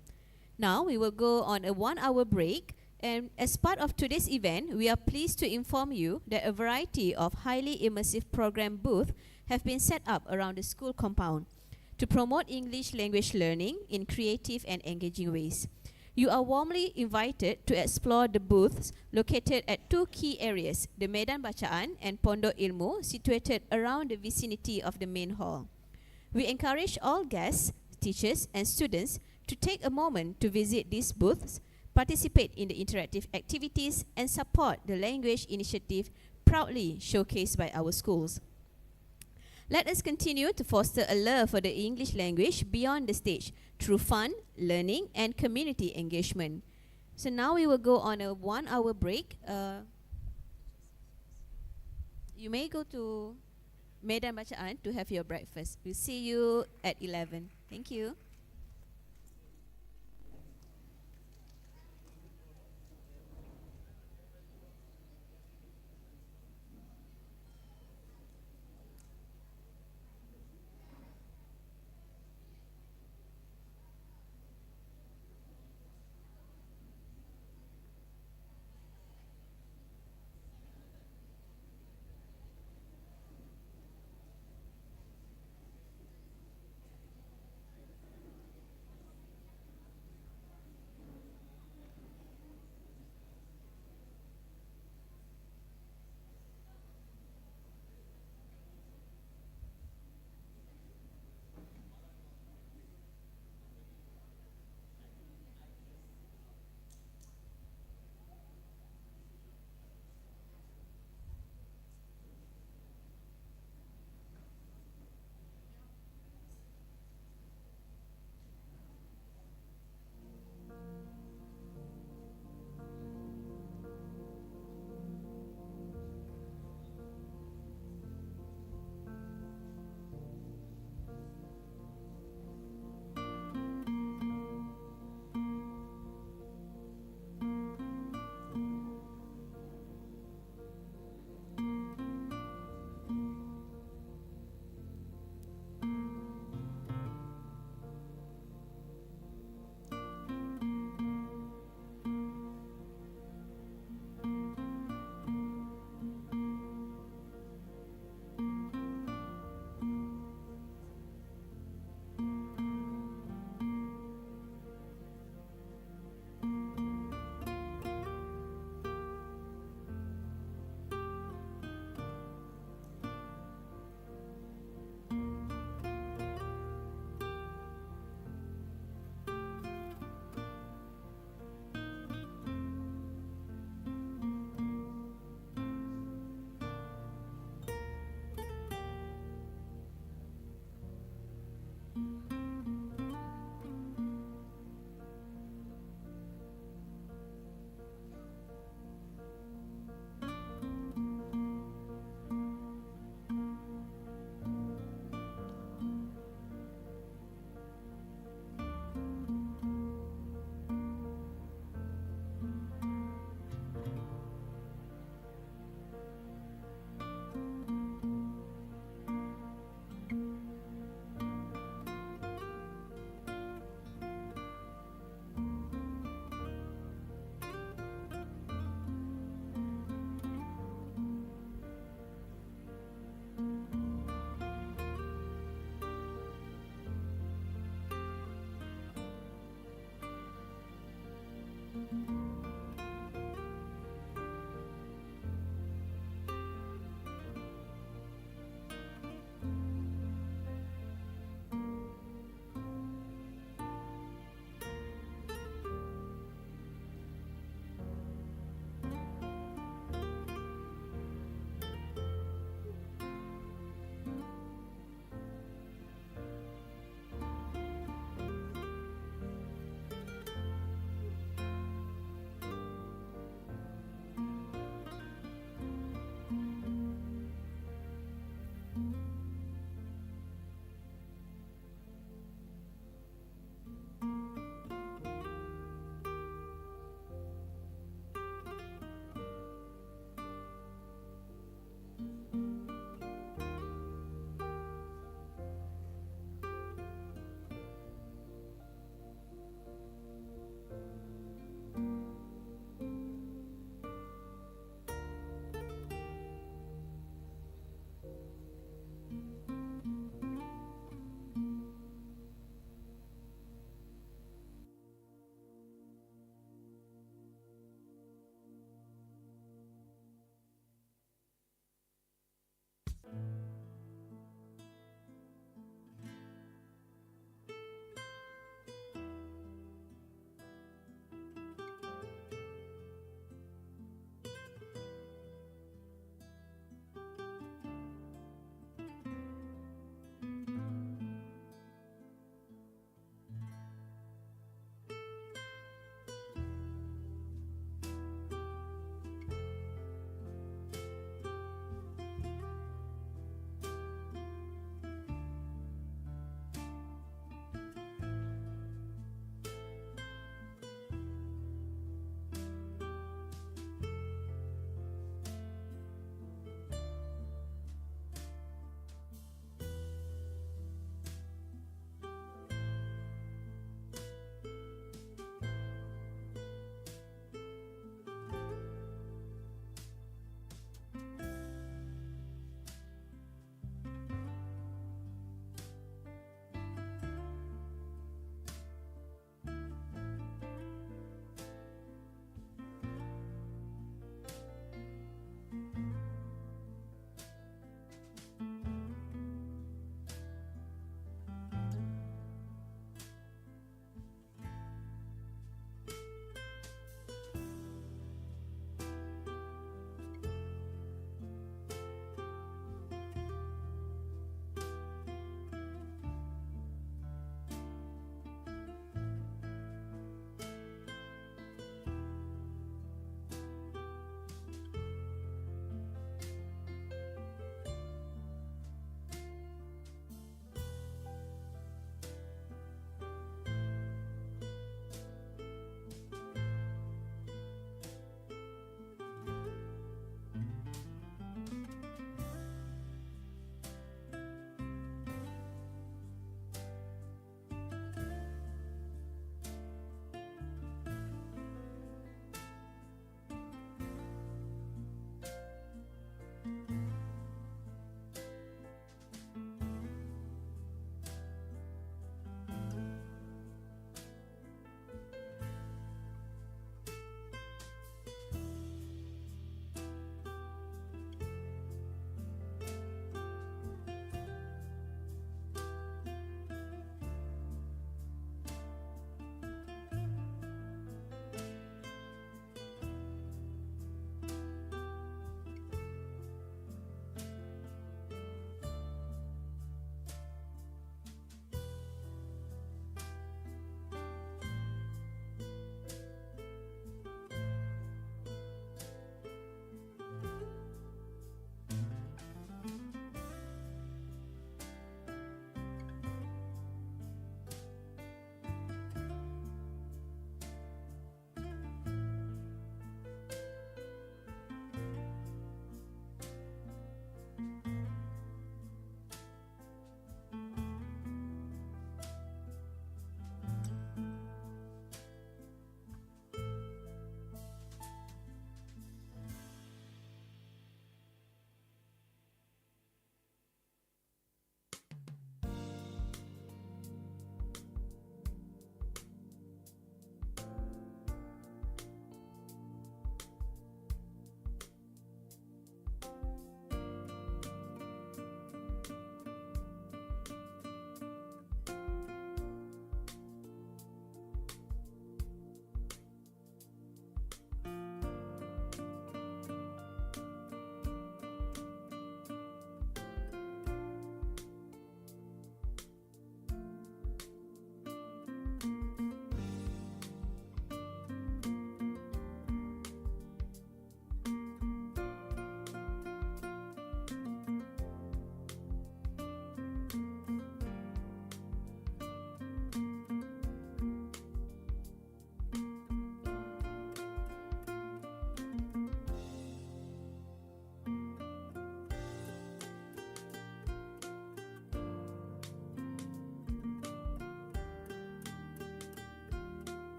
Now we will go on a 1-hour break, and as part of today's event, we are pleased to inform you that a variety of highly immersive program booths have been set up around the school compound to promote English language learning in creative and engaging ways. You are warmly invited to explore the booths located at 2 key areas, the Medan Bacaan and Pondok Ilmu, situated around the vicinity of the main hall. We encourage all guests, teachers and students to take a moment to visit these booths, participate in the interactive activities and support the language initiative proudly showcased by our schools. Let us continue to foster a love for the English language beyond the stage through fun, learning and community engagement. So now we will go on a 1-hour break. You may go to Medan Bacaan to have your breakfast. We'll see you at 11. Thank you.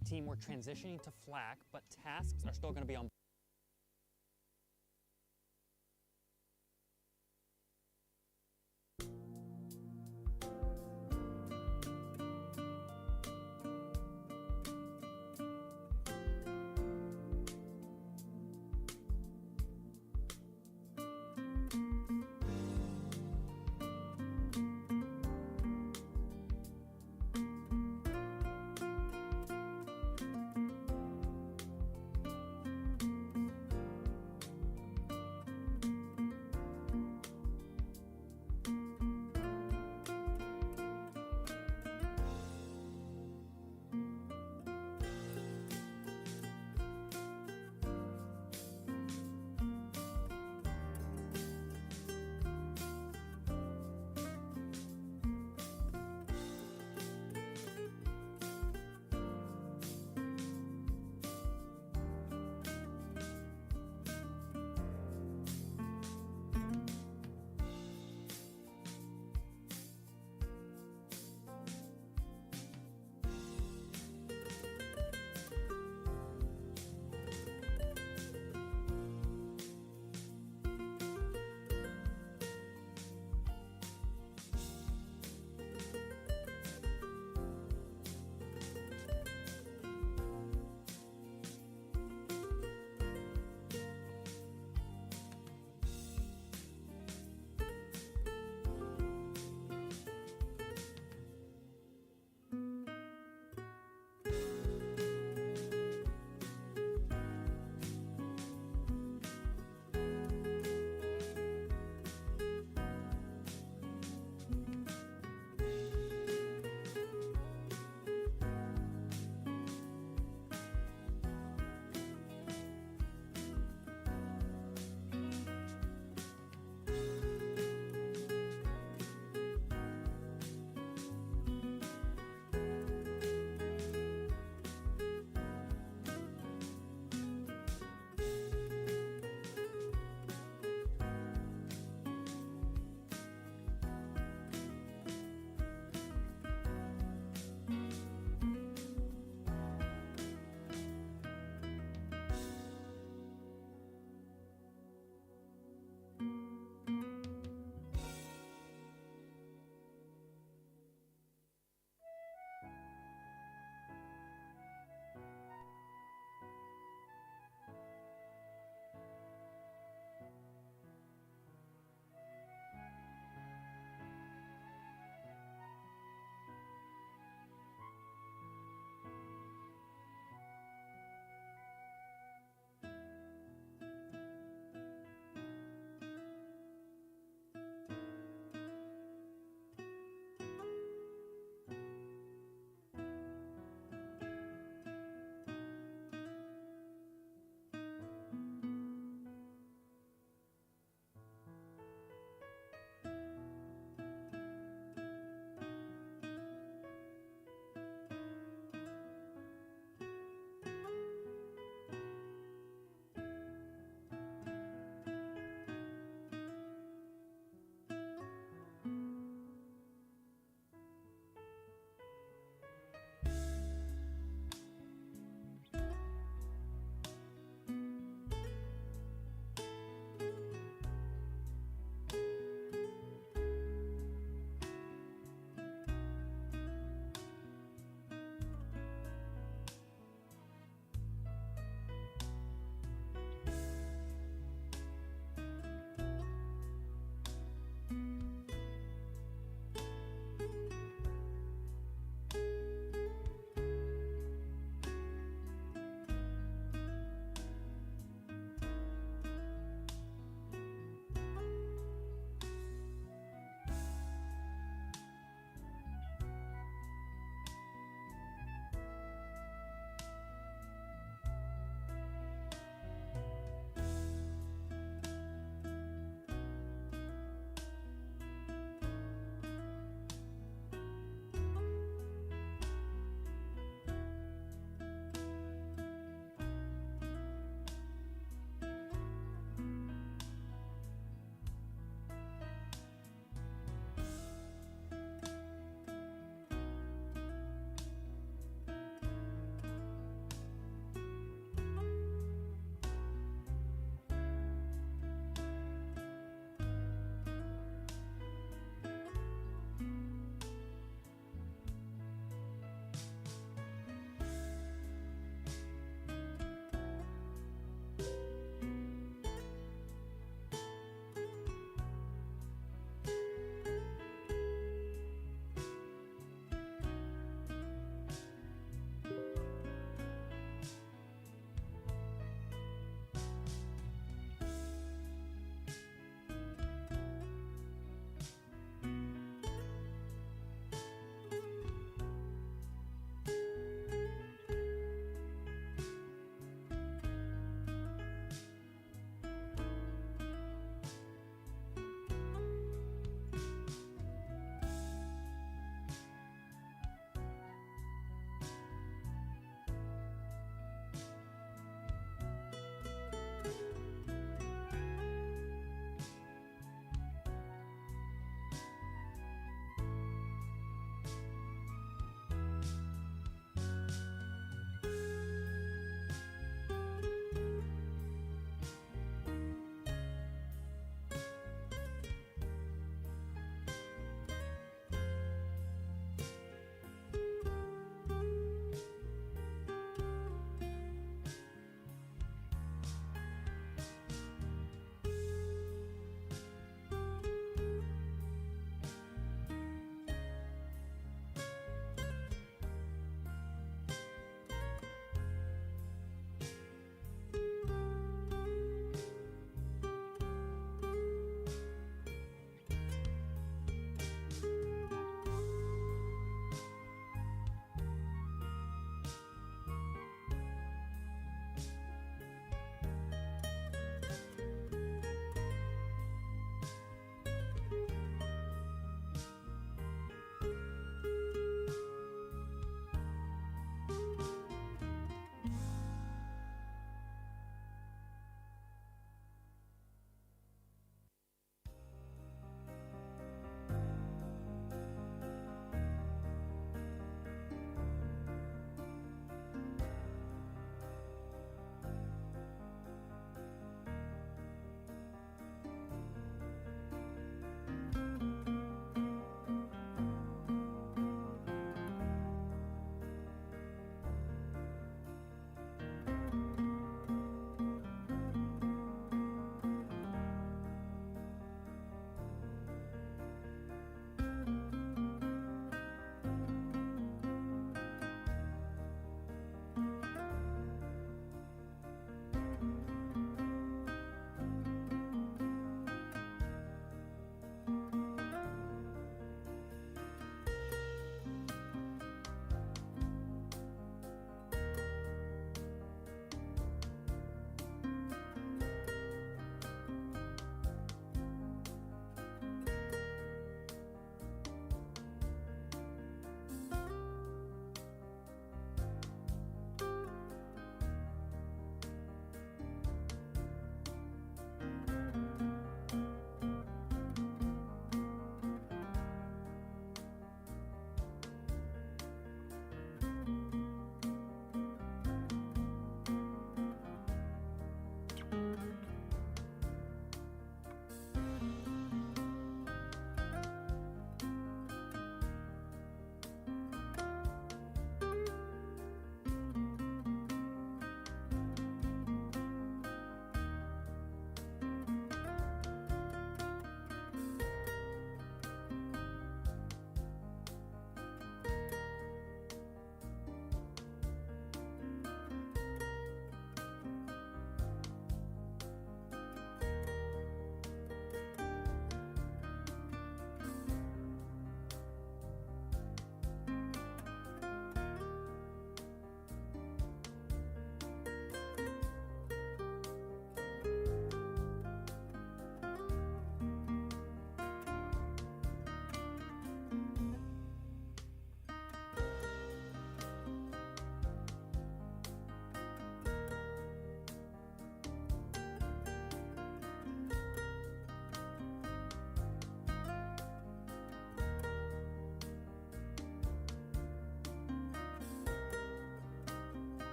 Alright team, we're transitioning to FLAC, but tasks are still going to be on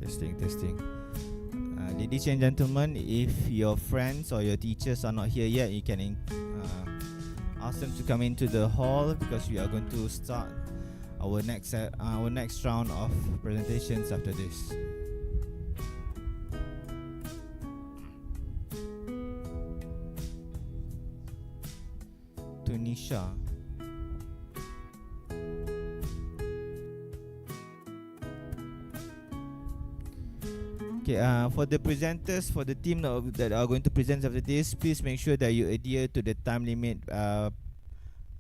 Testing. Ladies and gentlemen, if your friends or your teachers are not here yet, you can ask them to come into the hall because we are going to start our next round of presentations after this. Tunisia. Okay, for the presenters, for the team that are going to present after this, please make sure that you adhere to the time limit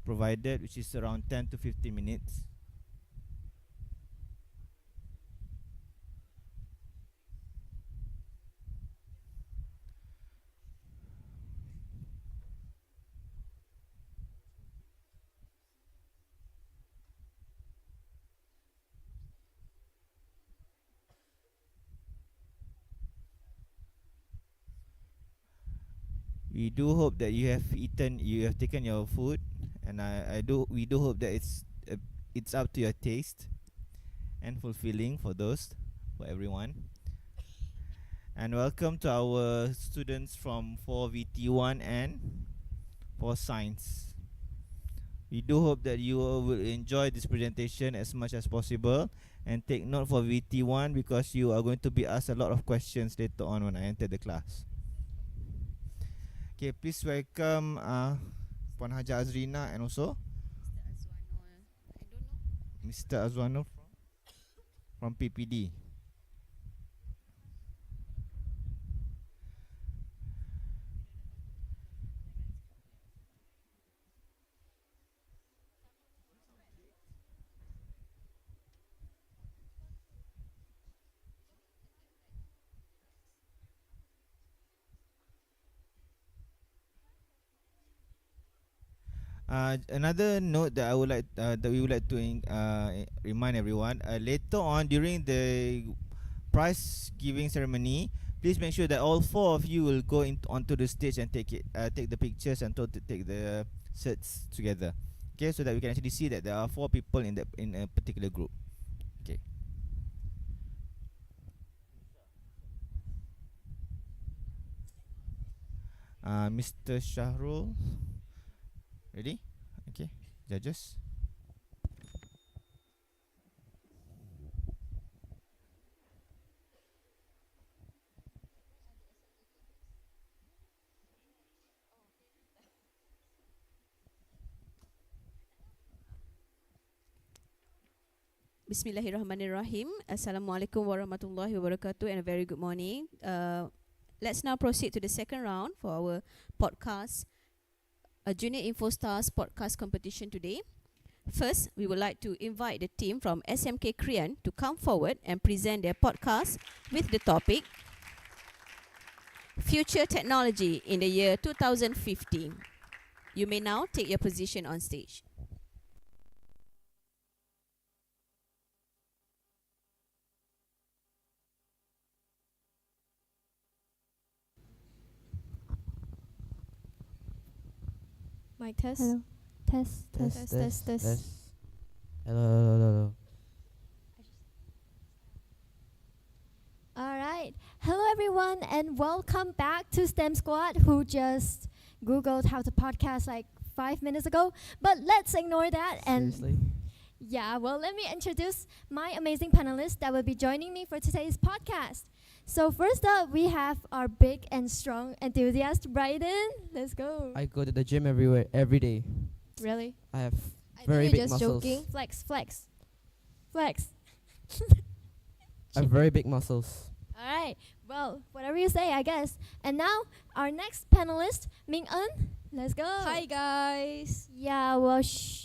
provided, which is around 10 to 15 minutes. We do hope that you have taken your food, and we do hope that it's up to your taste and fulfilling for everyone. And welcome to our students from 4VT1 and 4 Science. We do hope that you will enjoy this presentation as much as possible, and take note for VT1 because you are going to be asked a lot of questions later on when I enter the class. Okay, please welcome Puan Haja Azrina and also Mr. Azwanul from PPD. Another note that we would like to remind everyone, later on during the prize giving ceremony, please make sure that all 4 of you will go onto the stage and take the pictures and take the certs together. Okay, so that we can actually see that there are 4 people in a particular group. Okay. Mr. Shahrul. Ready? Okay, judges. Bismillahirrahmanirrahim. Assalamualaikum warahmatullahi wabarakatuh, and a very good morning. Let's now proceed to the second round for our podcast, a Junior InfoStars podcast competition today. First, we would like to invite the team from SMK Krian to come forward and present their podcast with the topic Future Technology in the Year 2015. You may now take your position on stage. Mic test. Hello. Test. Hello. All right. Hello, everyone, and welcome back to STEM Squad, who just Googled how to podcast like 5 minutes ago. But let's ignore that. Seriously? Yeah, well, let me introduce my amazing panelists that will be joining me for today's podcast. So first up, we have our big and strong enthusiast, Bryden. Let's go. I go to the gym every day. Really? I have I very think you're big just muscles. joking. Flex. I have very big muscles. All right. Well, whatever you say, I guess. And now, our next panelist, Ming Eun. Let's go. Hi guys. Yeah, well,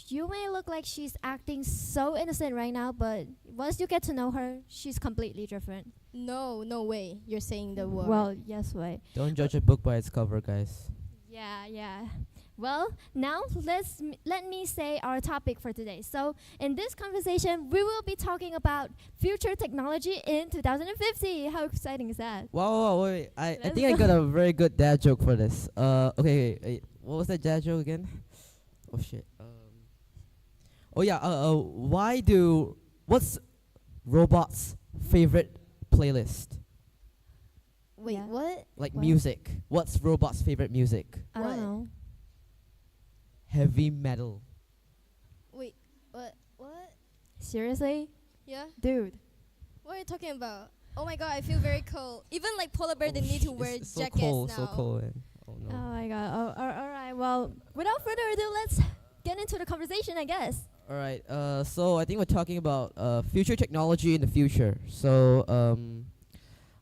you may look like she's acting so innocent right now, but once you get to know her, she's completely different. No way. You're saying the word. Well, yes, way. Don't judge a book by its cover, guys. Yeah. Well, now let me say our topic for today. So, in this conversation, we will be talking about future technology in 2050. How exciting is that? Wow, wait. I Let's think I got a very good dad joke for this. Okay. What was that dad joke again? Oh shit. What's robots' favorite playlist? Wait, Yeah. what? Like What? music. What's Robot's favorite music? I What? don't know. Heavy metal. Wait, what? Seriously? Yeah? Dude. What are you talking about? Oh my god, I feel very cold. Even like polar bear, they need to wear It's so jackets cold, now. so cold. Oh Oh no. my god. Oh, all right. Well, without further ado, let's get into the conversation, I guess. All right. So I think we're talking about future technology in the future. So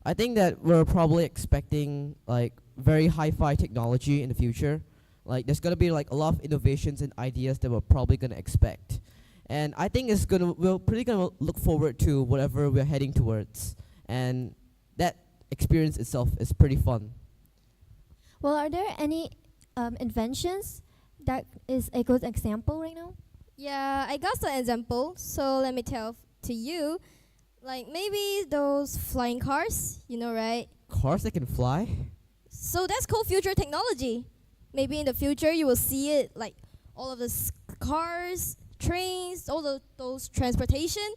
I think that we're probably expecting like very hi-fi technology in the future. Like there's gonna be like a lot of innovations and ideas that we're probably gonna expect. And I think we're pretty gonna look forward to whatever we're heading towards. And that experience itself is pretty fun. Well, are there any inventions that is a good example right now? Yeah, I got some example. So let me tell to you, like maybe those flying cars, you know, right? Cars that can fly? So that's called future technology. Maybe in the future you will see it like all of the cars, trains, all those transportation.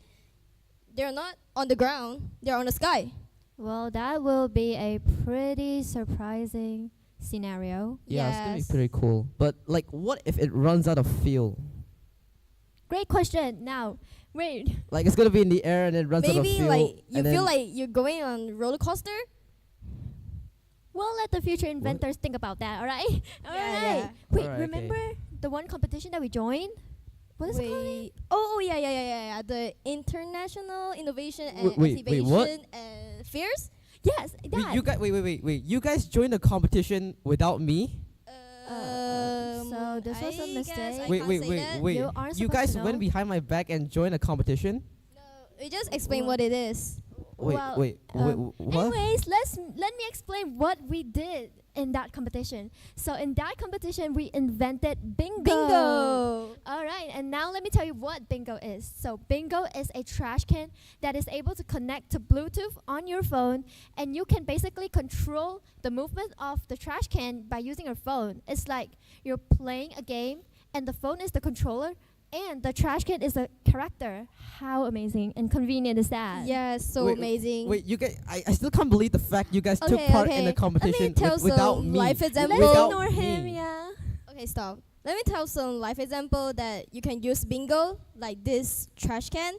They're not on the ground; they're on the sky. Well, that will be a pretty surprising scenario. Yeah, it's gonna Yes. be pretty cool. But like, what if it runs out of fuel? Great question. Now, wait. Like it's gonna be in the air and it runs out of Maybe fuel. like you and feel then- like you're going on roller coaster. We'll let the future inventors think about that, alright? Yeah, Alright. yeah. Wait, Alright, okay. remember the one competition that we joined? What is it called? Wait. Oh yeah. The International Innovation and wait, what? Activation and Fairs. Yes, Wait, that. you guys, wait. You guys joined the competition without me? So this was a I guess mistake. I Wait, can't wait, say wait, that. wait. You aren't You supposed guys to went know. behind my back and joined a competition? No, we just explain what it is. Well, Wait, what? Anyways, let me explain what we did in that competition. So in that competition, we invented bingo. Bingo. All right, and now let me tell you what bingo is. So bingo is a trash can that is able to connect to Bluetooth on your phone, and you can basically control the movement of the trash can by using your phone. It's like you're playing a game, and the phone is the controller, and the trash can is the character. How amazing and convenient is that? Yes, so Wait, amazing. Wait, you guys, I still can't believe the fact you guys took Okay, part in okay. the competition Let me tell without some me. life Let's example. Without ignore him, me. yeah. Okay, stop. Let me tell some life example that you can use bingo, like this trash can.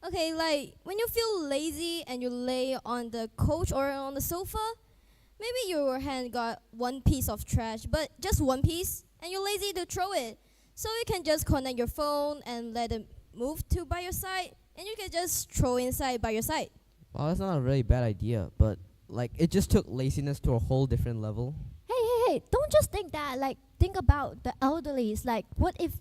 Okay, like when you feel lazy and you lay on the couch or on the sofa, maybe your hand got one piece of trash, but just one piece, and you're lazy to throw it. So you can just connect your phone and let it move to by your side, and you can just throw inside by your side. Well, that's not a really bad idea, but like it just took laziness to a whole different level. Hey, don't just think that. Like, think about the elderlies. Like, what if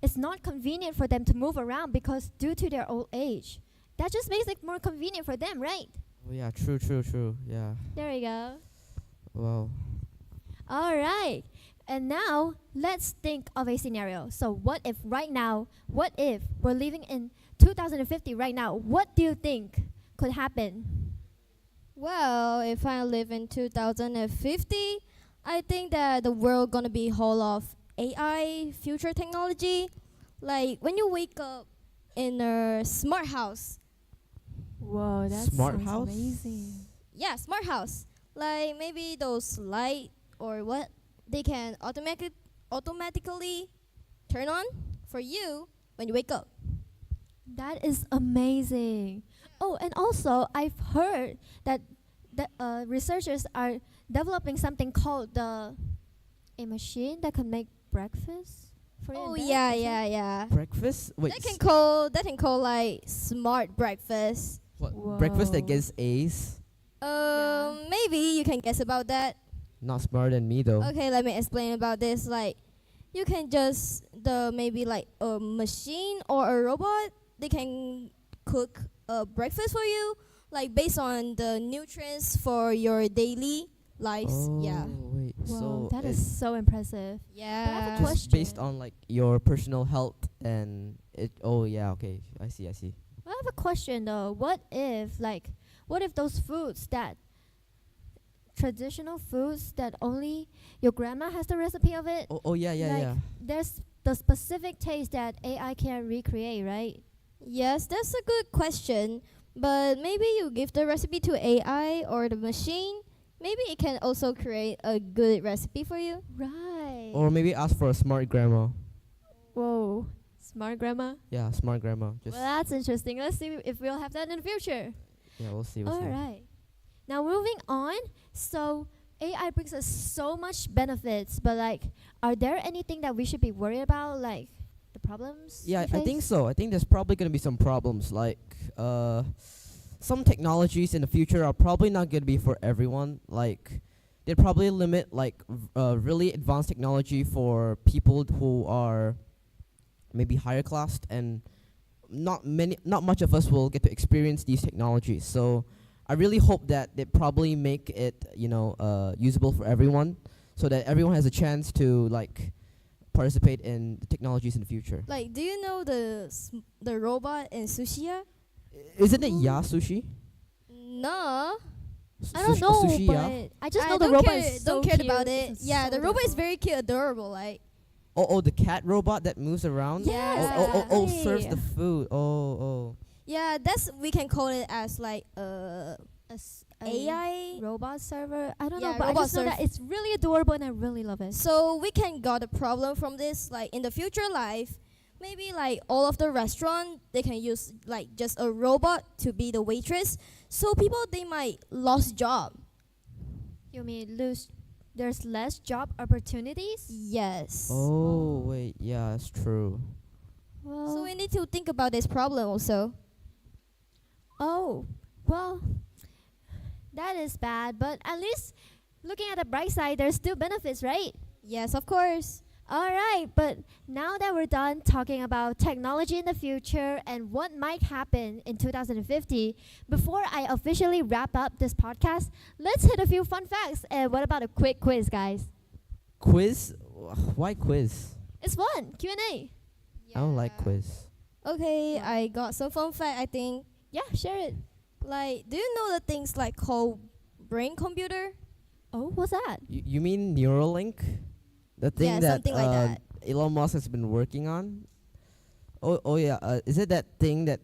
it's not convenient for them to move around because due to their old age? That just makes it more convenient for them, right? Oh yeah, true. Yeah. There we go. Wow. All right. And now, let's think of a scenario. So, what if we're living in 2050 right now? What do you think could happen? Well, if I live in 2050, I think that the world gonna be whole of AI, future technology. Like when you wake up in a smart house. Whoa, that Smart sounds house? amazing. Yeah, smart house. Like maybe those light or what they can automatically turn on for you when you wake up. That is amazing. Oh, and also I've heard that researchers are developing something called a machine that can make breakfast for you. Oh in bed, yeah, is it? yeah. Breakfast? Wait. That can call like smart breakfast. What? Breakfast that Whoa. gets A's? Maybe you can guess about that. Not smarter than me though. Okay, let me explain about this. Like, you can just maybe like a machine or a robot. They can cook a breakfast for you, like based on the nutrients for your daily lives. Oh, Yeah. wait. Wow, So that is it's so impressive. Yeah. But I have a just question. based on like your personal health and it. Oh yeah. Okay. I see. I have a question though. What if those foods that traditional foods that only your grandma has the recipe of it? Oh yeah. Like, there's the specific taste that AI can recreate, right? Yes, that's a good question. But maybe you give the recipe to AI or the machine. Maybe it can also create a good recipe for you. Right. Or maybe ask for a smart grandma. Whoa. Smart grandma? Yeah, smart grandma. Well, that's interesting. Let's see if we'll have that in the future. Yeah, we'll see. We'll All see. right. Now moving on. So AI brings us so much benefits, but like, are there anything that we should be worried about, like the problems? Yeah, we I think face? so. I think there's probably going to be some problems. Like, some technologies in the future are probably not going to be for everyone. Like, they'd probably limit like really advanced technology for people who are maybe higher class, and not much of us will get to experience these technologies. So I really hope that they probably make it, usable for everyone, so that everyone has a chance to like participate in the technologies in the future. Like, do you know the robot in Sushia? Isn't it Ya Sushi? No. I don't Sushi- know, sushi, yeah? but I just I know the don't robot care, is so don't care cute. about it. It's Yeah, so the robot is adorable. very cute, adorable. Like, Oh, the cat robot that moves around. Yes, Oh, serves the exactly. food. Oh. yeah, we can call it as like A AI. robot server. I don't know, Yeah, but I robot just know that serv- it's really adorable and I really love it. So we can got a problem from this. Like in the future life, maybe like all of the restaurant they can use like just a robot to be the waitress. So people they might lost job. You mean there's less job opportunities? Yes. Oh wait, yeah, that's true. Well, So we need to think about this problem also. oh, well, that is bad, but at least looking at the bright side, there's still benefits, right? Yes, of course. All right, but now that we're done talking about technology in the future and what might happen in 2050, before I officially wrap up this podcast, let's hit a few fun facts. And what about a quick quiz, guys? Quiz? Why quiz? It's fun. Q&A. I don't like quiz. Okay, I got some fun fact. I think Yeah, share it. like, do you know the things like called brain computer? Oh, what's that? You mean Neuralink? The thing Yeah, that, something like that. Elon Musk has been working on? Oh yeah. Is it that thing that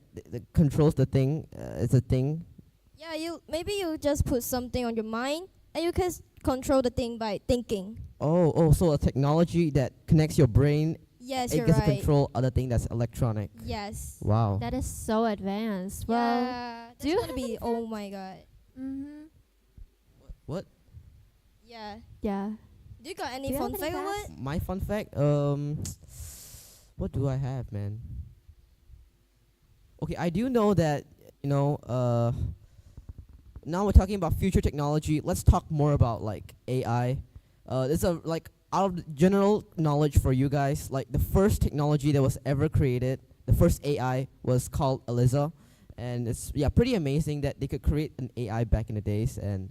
controls the thing? It's a thing. Yeah, maybe you just put something on your mind and you can control the thing by thinking. Oh, so a technology that connects your brain. Yes, It you're gets to right. control other thing that's electronic. Yes. Wow. That is so advanced. Well, Yeah, do that's you gonna have be. any Oh my god. mm-hmm. What? Yeah. Yeah. Do you got any Do you fun have any fact or facts? what? My fun fact? What do I have, man? Okay, I do know that, now we're talking about future technology. Let's talk more about like AI. There's a like out of the general knowledge for you guys, like the first technology that was ever created, the first AI was called Eliza, and it's pretty amazing that they could create an AI back in the days, and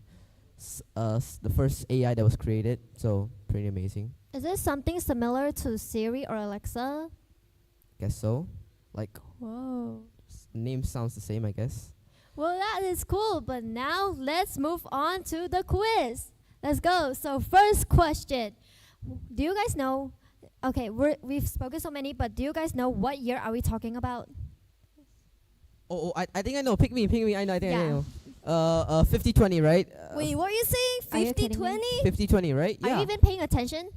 the first AI that was created. So pretty amazing. Is this something similar to Siri or Alexa? Guess so. Like Whoa. name sounds the same, I guess. Well, that is cool, but now let's move on to the quiz. Let's go. So first question. Do you guys know, okay, we've spoken so many, but do you guys know what year are we talking about? I think I know. Pick me. I know. I think I Yeah. know. 50-20, right? Wait, what are you saying? Are you 50 kidding me? 20? 50-20, right? Are you Yeah. even paying attention?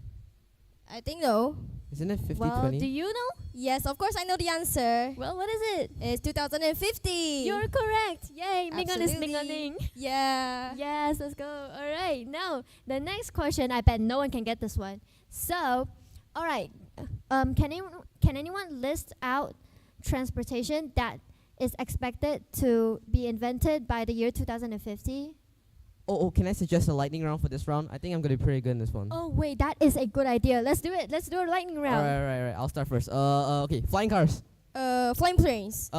I think no. Isn't it 50-20? Well, do you know? Yes, of course I know the answer. Well, what is it? It's 2050. You're correct. Yay, Mingan is Absolutely. Minganing. Yeah. Yes, let's go. All right, now the next question. I bet no one can get this one. So, all right, can anyone list out transportation that is expected to be invented by the year 2050? Oh, can I suggest a lightning round for this round? I think I'm gonna be pretty good in this one. Oh wait, that is a good idea. Let's do it. Let's do a lightning round. Alright. I'll start first. Okay, flying cars. Flying planes.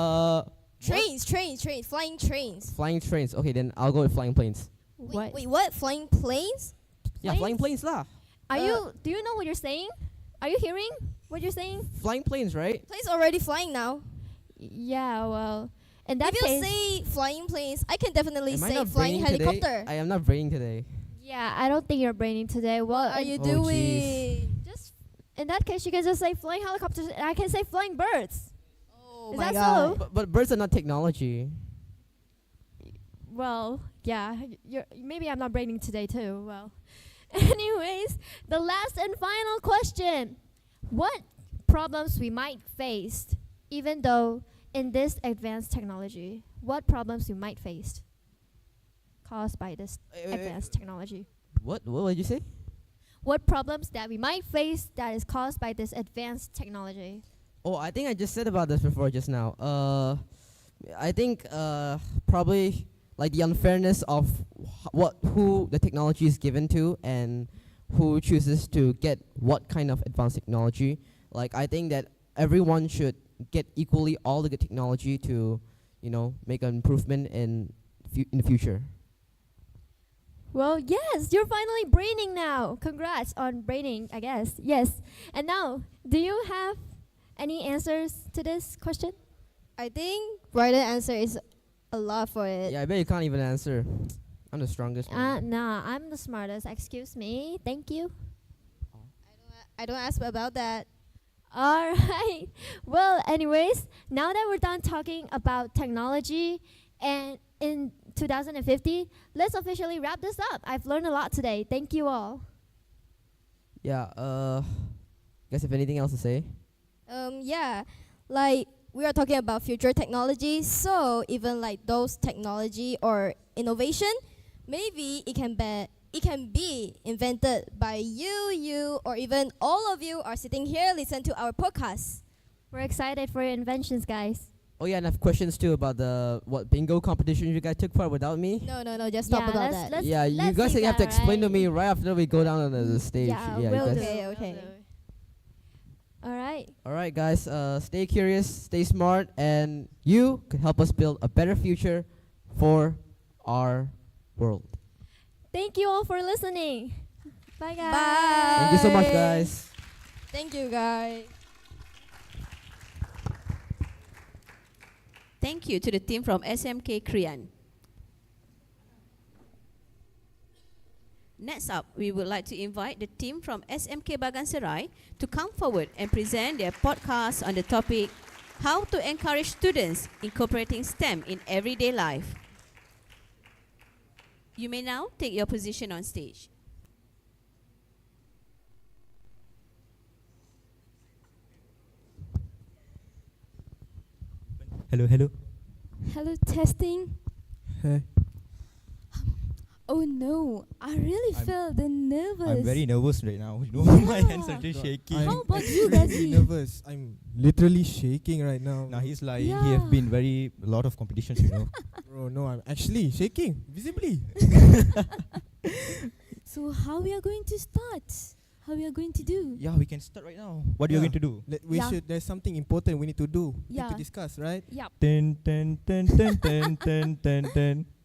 Trains. Trains. Flying trains. Flying trains. Okay, then I'll go with flying planes. Wait, what? Flying planes? Yeah, flying planes lah. Do you know what you're saying? Are you hearing what you're saying? Flying planes, right? Planes already flying now. Yeah, well, in that If you case, say flying planes, I can definitely Am I say not flying braining today? helicopter. I am not braining today. yeah, I don't think you're braining today. Well, What are you Oh, doing? just in that case, you can just say flying helicopters, and I can say flying birds. Oh Is my that god. so? But birds are not technology. Well, yeah, maybe I'm not braining today too. Well, anyways, the last and final question. What problems we might face even though in this advanced technology? What problems we might face caused by this advanced technology? What did you say? What problems that we might face that is caused by this advanced technology? Oh, I think I just said about this before just now. I think probably like the unfairness of who the technology is given to and who chooses to get what kind of advanced technology. Like I think that everyone should get equally all the good technology to, make an improvement in the future. Well, yes, you're finally braining now. Congrats on braining, I guess. Yes. And now, do you have any answers to this question? I think right answer is a lot for it. Yeah, I bet you can't even answer. I'm the strongest one. Nah, I'm the smartest. Excuse me. Thank you. I don't ask about that. All right. Well, anyways, now that we're done talking about technology and in 2050, let's officially wrap this up. I've learned a lot today. Thank you all. Yeah, guys have anything else to say? Yeah, like we are talking about future technology, so even like those technology or innovation, maybe it can be invented by you, or even all of you are sitting here listen to our podcast. We're excited for your inventions, guys. Oh yeah, and I have questions too about the bingo competition you guys took part without me. No, just stop about that. Yeah, you guys have to explain to me right after we go down on the stage. Yeah, you will guys. do. Okay. All right. All right, guys. Stay curious, stay smart, and you can help us build a better future for our world. Thank you all for listening. Bye, guys. Bye. Thank you so much, guys. Thank you, guys. Thank you to the team from SMK Krian. Next up, we would like to invite the team from SMK BAGAN SERAI to come forward and present their podcast on the topic, How to Encourage Students Incorporating STEM in Everyday Life. You may now take your position on stage. Hello. Hello, testing. Hey. Oh no, I really feel the nervous. I'm very nervous right now. My hands are just shaking. How about you, really Gazi? nervous. I'm literally shaking right now. Now he's lying. Yeah. He have been a lot of competitions, Bro, no, I'm actually shaking visibly. So how we are going to start? How we are going to do? Yeah, we can start right now. What are you going to do? There's something important we need to do. Need Yeah. to discuss, right? Yep. Ten.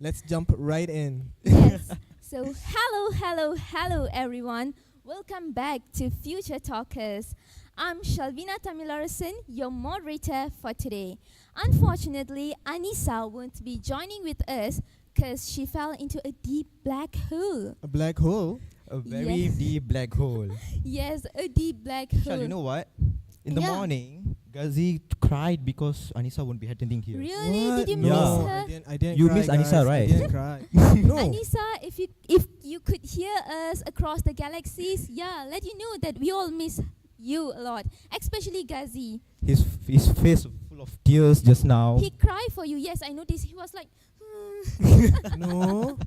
Let's jump right in. Yes. So hello everyone. Welcome back to Future Talkers. I'm Shalvina Tamilarison, your moderator for today. Unfortunately, Anissa won't be joining with us because she fell into a deep black hole. A black hole? A very deep black hole. Yes, a deep black hole. Shal, you know what? In the Yeah. morning, Ghazi cried because Anissa won't be attending here. Really? What? Did you No, miss her? I didn't You cry, miss Anissa, guys. right? I didn't cry. No. Anissa, if you could hear us across the galaxies, let you know that we all miss you a lot, especially Ghazi. His face full of tears just now. He cried for you. Yes, I noticed. He was like, No.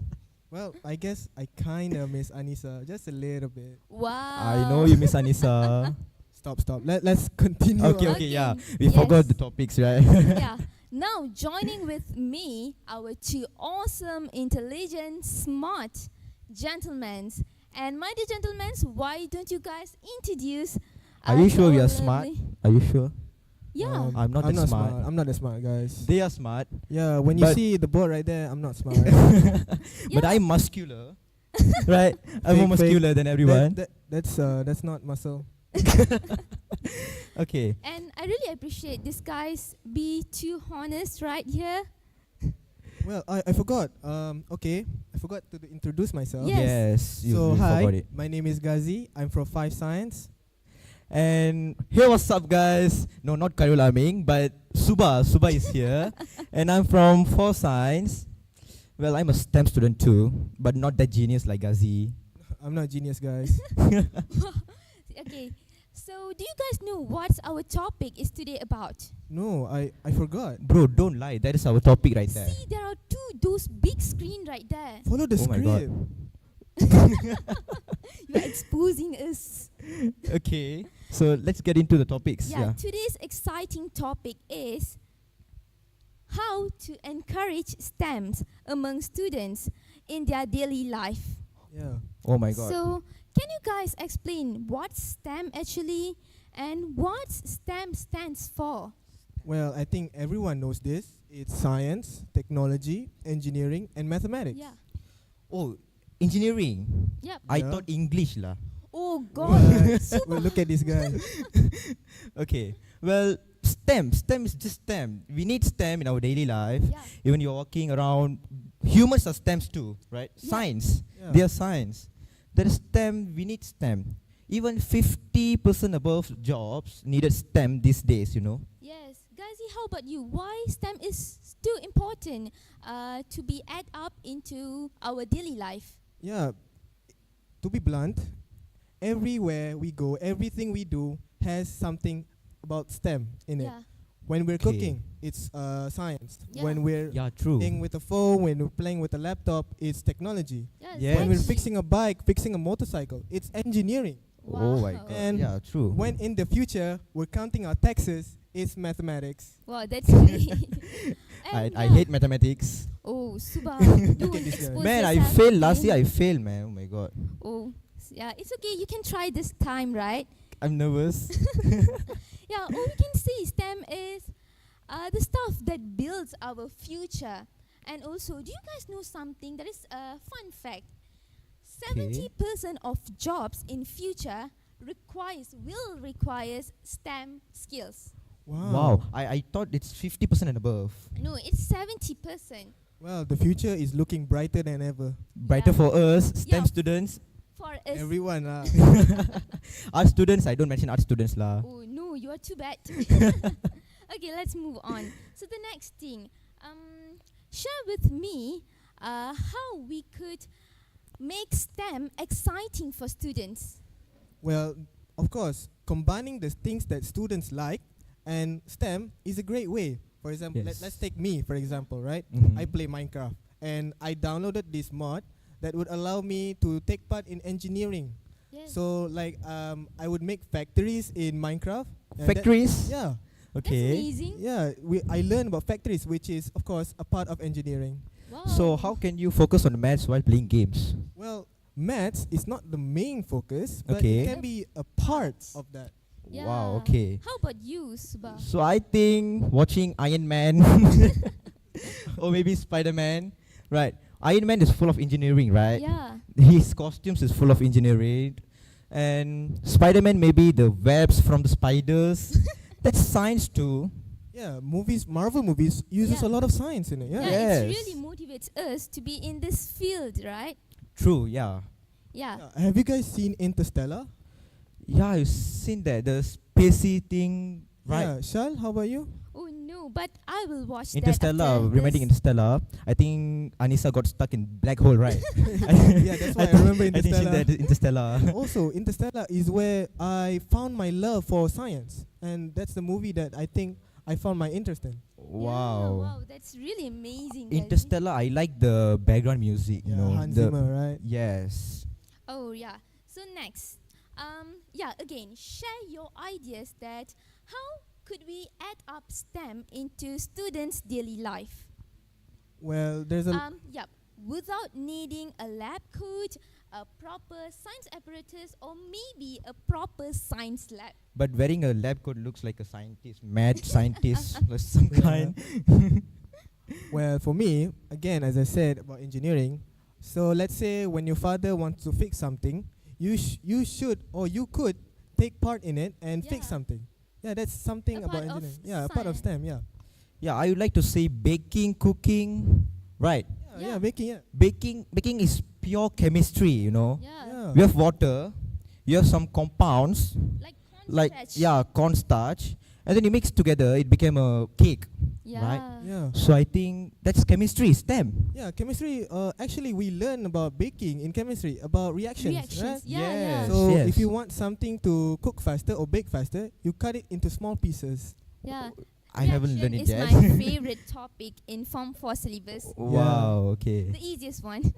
Well, I guess I kind of miss Anissa just a little bit. wow. I know you miss Anissa. Stop. Let's continue. Okay, yeah. We Yes. forgot the topics, right? Yeah. Now joining with me, our two awesome, intelligent, smart gentlemen. And my dear gentlemen, why don't you guys introduce? Are you us sure we our are smart? lovely- Are you sure? Yeah. I'm not that smart. I'm not that smart, guys. They are smart. Yeah, when you But- see the board right there, I'm not smart. But I'm muscular. Right? I'm more Fake, fake. muscular than everyone. That's not muscle. Okay. And I really appreciate this guys be too honest right here. Well, I forgot. Okay, I forgot to introduce myself. Yes. You So forgot hi, it. my name is Ghazi. I'm from 5 Science. And hey, what's up, guys? No, not Karul Aming, but Suba. Suba is here. And I'm from 4 Science. Well, I'm a STEM student too, but not that genius like Ghazi. I'm not genius, guys. Okay, so do you guys know what our topic is today about? No, I forgot. Bro, don't lie. That is our topic right there. See, there are those big screen right there. Follow the Oh my God. script. You are exposing us. Okay, so let's get into the topics. Yeah, today's exciting topic is how to encourage STEMs among students in their daily life. Yeah. Oh my God. So, can you guys explain what STEM actually and what STEM stands for? Well, I think everyone knows this. It's science, technology, engineering, and mathematics. Yeah. Oh, engineering. Yep. I Yeah. thought English lah. Oh God. What? Well, look at this guy. Okay. Well, STEM is just STEM. We need STEM in our daily life. Yeah. Even you're walking around, humans are STEMs too, right? Yeah. Science, Yeah. they are science. There is STEM, we need STEM. Even 50% above jobs needed STEM these days, you know. Yes. Guys, how about you? Why STEM is still important to be add up into our daily life? Yeah. To be blunt, everywhere we go, everything we do has something about STEM in it. Yeah. When we're Okay. cooking, it's science. Yeah. When we're Yeah, true. playing with a phone, when we're playing with a laptop, it's technology. Yes. Yeah. When we're Yes. fixing a bike, fixing a motorcycle, it's engineering. Oh my Wow. God. And yeah, true. When in the future we're counting our taxes, it's mathematics. Wow, that's great. I And, hate mathematics. Oh, Suba, Look at don't this guy. expose Man, I yourself failed last again. year. I failed, man. Oh my God. Oh, yeah, it's okay. You can try this time, right? I'm nervous. Yeah, all we can see STEM is the stuff that builds our future. And also, do you guys know something that is a fun fact? 70% of jobs in future will require STEM skills. Wow. I thought it's 50% and above. No, it's 70%. Well, the future is looking brighter than ever. Brighter Yeah. for us, STEM Yeah. students. For us. Everyone, Art students, I don't mention art students lah. Oh no, you are too bad. Okay, let's move on. So the next thing, share with me how we could make STEM exciting for students. Well, of course, combining the things that students like and STEM is a great way. For example, Yes. let's take me, for example, right? Mhm. I play Minecraft and I downloaded this mod that would allow me to take part in engineering. Yes. So like I would make factories in Minecraft. and that- Factories? Yeah. Okay. amazing. Yeah, I learned about factories, which is of course a part of engineering. Wow. So how can you focus on maths while playing games? Well, maths is not the main focus, but Okay. it can be a part of that. Yeah. Wow, okay. How about you, Suba? So I think watching Iron Man or maybe Spider-Man, right? Iron Man is full of engineering, right? Yeah. His costumes is full of engineering. And Spider-Man maybe the webs from the spiders. That's science too. Yeah, Marvel movies uses Yeah. a lot of science in it. Yeah. Yeah, it Yes. really motivates us to be in this field, right? True, yeah. Yeah. Have you guys seen Interstellar? Yeah, I've seen that. The spacey thing, right? Yeah, Shal, how about you? Oh no, but I will watch Interstellar, that after reminding this. Interstellar. I think Anissa got stuck in black hole, right? Yeah, that's why I remember I think she Interstellar. did Interstellar. Also, Interstellar is where I found my love for science, and that's the movie that I think I found my interest in. Yeah, Wow. wow, that's really amazing. Kelvin. Interstellar, I like the background music, you Yeah, know. Hans the Zimmer, right? Yes. Oh yeah. So next, yeah, again, share your ideas that how could we add up STEM into students' daily life? Well, there's a Yep. Without needing a lab coat, a proper science apparatus, or maybe a proper science lab. But wearing a lab coat looks like a scientist, mad scientist, of some Yeah. kind. well, for me, again, as I said about engineering, so let's say when your father wants to fix something, you should or you could take part in it and fix Yeah. something. Yeah, that's something A about part of engineering. Yeah, a part of science. STEM. Yeah. Yeah, I would like to say baking, cooking, right? Yeah, baking. Yeah. Baking is pure chemistry, you know. Yeah. You have water, you have some compounds, Like like cornstarch. yeah, cornstarch, and then you mix together, it became a cake, right? Yeah. So I think that's chemistry, STEM. Yeah, chemistry. Actually, we learn about baking in chemistry, about reactions, right? So Yes. if you want something to cook faster or bake faster, you cut it into small pieces. Yeah. I haven't learned it is yet. my favorite topic in Form 4 syllabus. Wow, okay. The easiest one.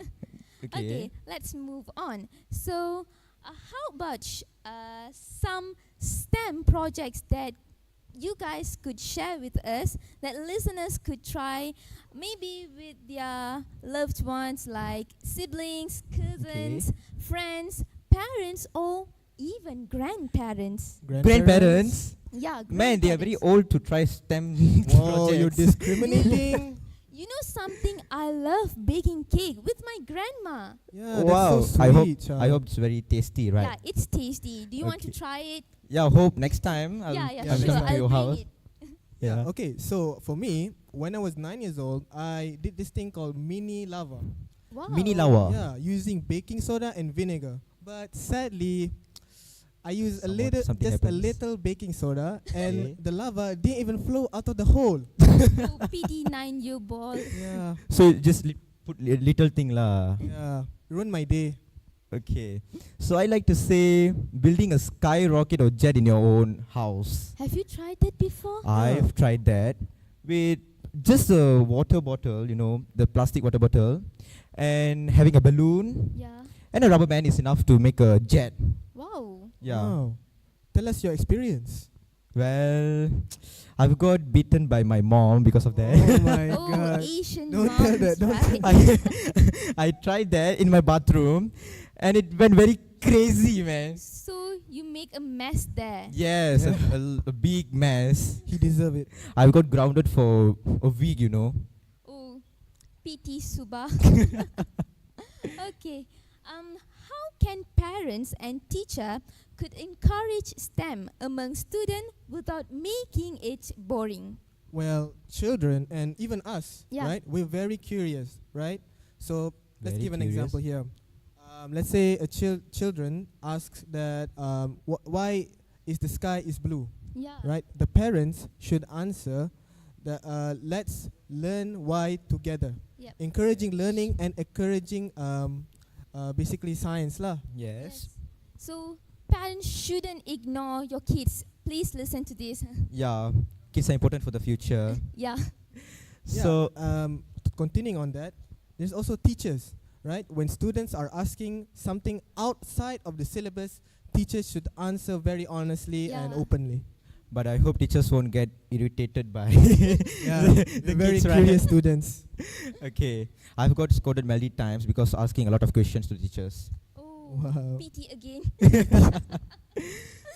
Okay. Let's move on. So, how about some STEM projects that you guys could share with us, that listeners could try, maybe with their loved ones like siblings, cousins, friends, parents, or even grandparents. Grandparents? Yeah, Man, they are very old to try STEM Whoa, projects. you're discriminating. You know something? I love baking cake with my grandma. Yeah, Wow, that's so I hope sweet, I hope it's very tasty, right? Yeah, it's tasty. Do you want to Okay. try it? Yeah, hope next time I'll, Yeah, I'll sure, come to I'll your bring house. it. Yeah. Okay, so for me, when I was 9 years old, I did this thing called mini lava. Wow. Mini lava. Yeah, using baking soda and vinegar. But sadly, I used Something just a happens. little baking soda, and Okay. the lava didn't even flow out of the hole. Oh, pity 9-year ball. Yeah, So just put little thing lah. yeah, ruined my day. Okay. So I like to say building a skyrocket or jet in your own house. Have you tried that before? I've tried that with just a water bottle, the plastic water bottle, and having a balloon. Yeah. And a rubber band is enough to make a jet. Wow. Yeah. Wow. Tell us your experience. Well, I've got beaten by my mom because of that. Oh my Oh, god. Asian Don't moms, tell that, don't right? I tried that in my bathroom, and it went very crazy, man. So you make a mess there. Yes, a big mess. He deserve it. I got grounded for a week, Oh, pity Suba. Okay. How can parents and teacher could encourage STEM among students without making it boring? Well, children and even us, Yeah. right? We're very curious, right? So let's Very give an curious. example here. Let's say a children asks that why is the sky is blue, Yeah. right? The parents should answer that let's learn why together. Yep. Encouraging learning and encouraging basically science lah. Yes. So parents shouldn't ignore your kids. Please listen to this. Yeah, kids are important for the future. Yeah. So, Continuing on that, there's also teachers, right? When students are asking something outside of the syllabus, teachers should answer very honestly and Yeah. openly. but I hope teachers won't get irritated by Yeah, the they're very kids, right? curious students. Okay, I've got scolded many times because asking a lot of questions to teachers. Oh, Wow. pity again.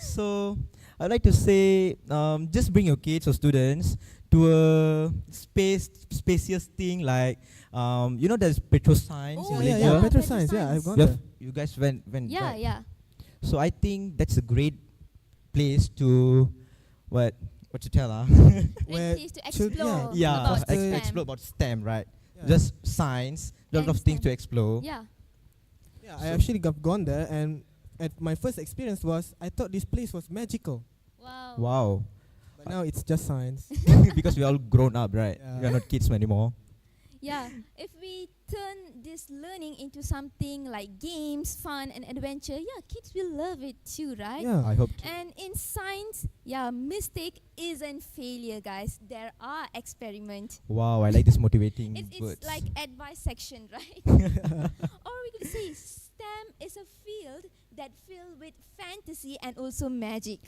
So I'd like to say, just bring your kids or students to a spacious thing like, there's petro science Oh, in yeah, Malaysia. yeah, petro science. Yeah, I've gone You, there. you guys went Yeah, right? yeah. So I think that's a great place to what to tell Great Where place to chil- explore yeah, about STEM. explore about STEM, right? Yeah. Just science, a lot And of things to STEM. explore. Yeah. Yeah, I actually gone there, and at my first experience was I thought this place was magical, Wow. Wow. but now it's just science. Because we're all grown up, right? Yeah. We're not kids anymore. Yeah. If we turn this learning into something like games, fun, and adventure, yeah, kids will love it too, right? Yeah. I hope. And in science, yeah, mistake isn't failure, guys. There are experiments. Wow, I like this motivating It's words. like advice section, right? Or we could say STEM is a field that filled with fantasy and also magic.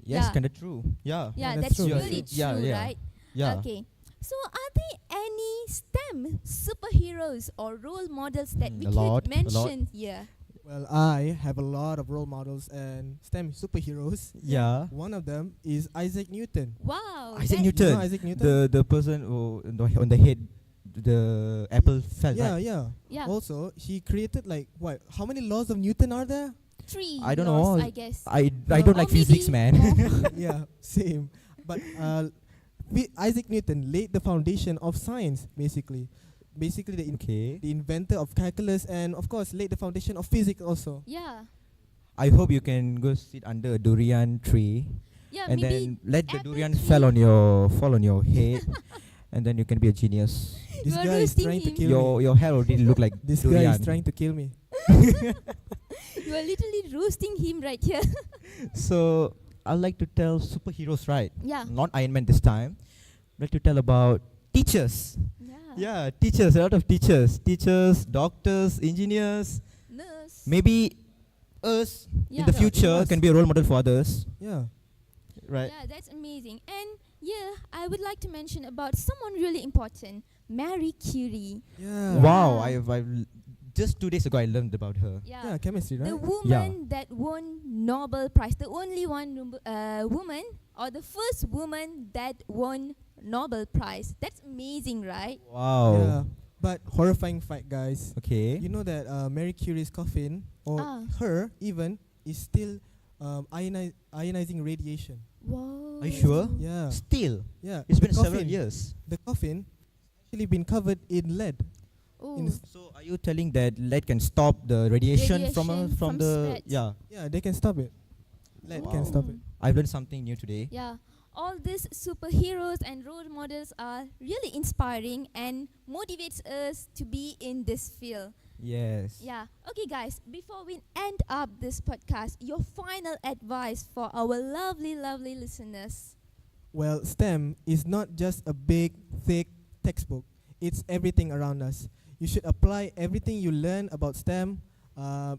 Yes, yeah. kind of true. Yeah. Yeah, that's that's true. really true, Yeah, yeah. right? Yeah. Okay. So are there any STEM superheroes or role models that we A lot, could a lot. mention here? Well, I have a lot of role models and STEM superheroes. Yeah. One of them is Isaac Newton. Wow. Isaac that- Newton. You know Isaac Newton? The person who on the head, the apple fell. Yeah, right? yeah. Yeah. Also, he created like what? How many laws of Newton are there? 3 I don't laws, know. I guess. I Well, don't or like physics, maybe man. Yeah, same. But Isaac Newton laid the foundation of science, basically. Basically, Okay. the inventor of calculus, and of course, laid the foundation of physics also. Yeah. I hope you can go sit under a durian tree Yeah, and maybe then let the apple durian tree. fall on your head, and then you can be a genius. This You are guy is roasting trying to him. kill me. Your hair already look like This durian. guy is trying to kill me. You are literally roasting him right here. So I like to tell superheroes, right? Yeah. Not Iron Man this time. I like to tell about teachers. Yeah. Yeah, teachers. A lot of teachers, doctors, engineers. Nurse. Maybe us Yeah. in the Yeah, future us. can be a role model for others. Yeah. Right. Yeah, that's amazing. And yeah, I would like to mention about someone really important, Marie Curie. Yeah. Wow, I've just 2 days ago I learned about her. Yeah, chemistry, right? The woman that won Nobel Prize, the only one woman, or the first woman that won Nobel Prize. That's amazing, right? Wow. Yeah. But horrifying fact, guys. Okay. You know that Marie Curie's coffin, or Ah. her even, is still ionizing radiation. Whoa. Are you sure? Yeah. Still. Yeah. It's the been several coffin- years. The coffin actually been covered in lead. Ooh. So are you telling that lead can stop the radiation, from Radiation from the spread. yeah? Yeah, they can stop it. Lead can stop it. I've learned something new today. Yeah. All these superheroes and role models are really inspiring and motivates us to be in this field. Yes. Yeah. Okay, guys, before we end up this podcast, your final advice for our lovely, lovely listeners. Well, STEM is not just a big, thick textbook. It's everything around us. You should apply everything you learn about STEM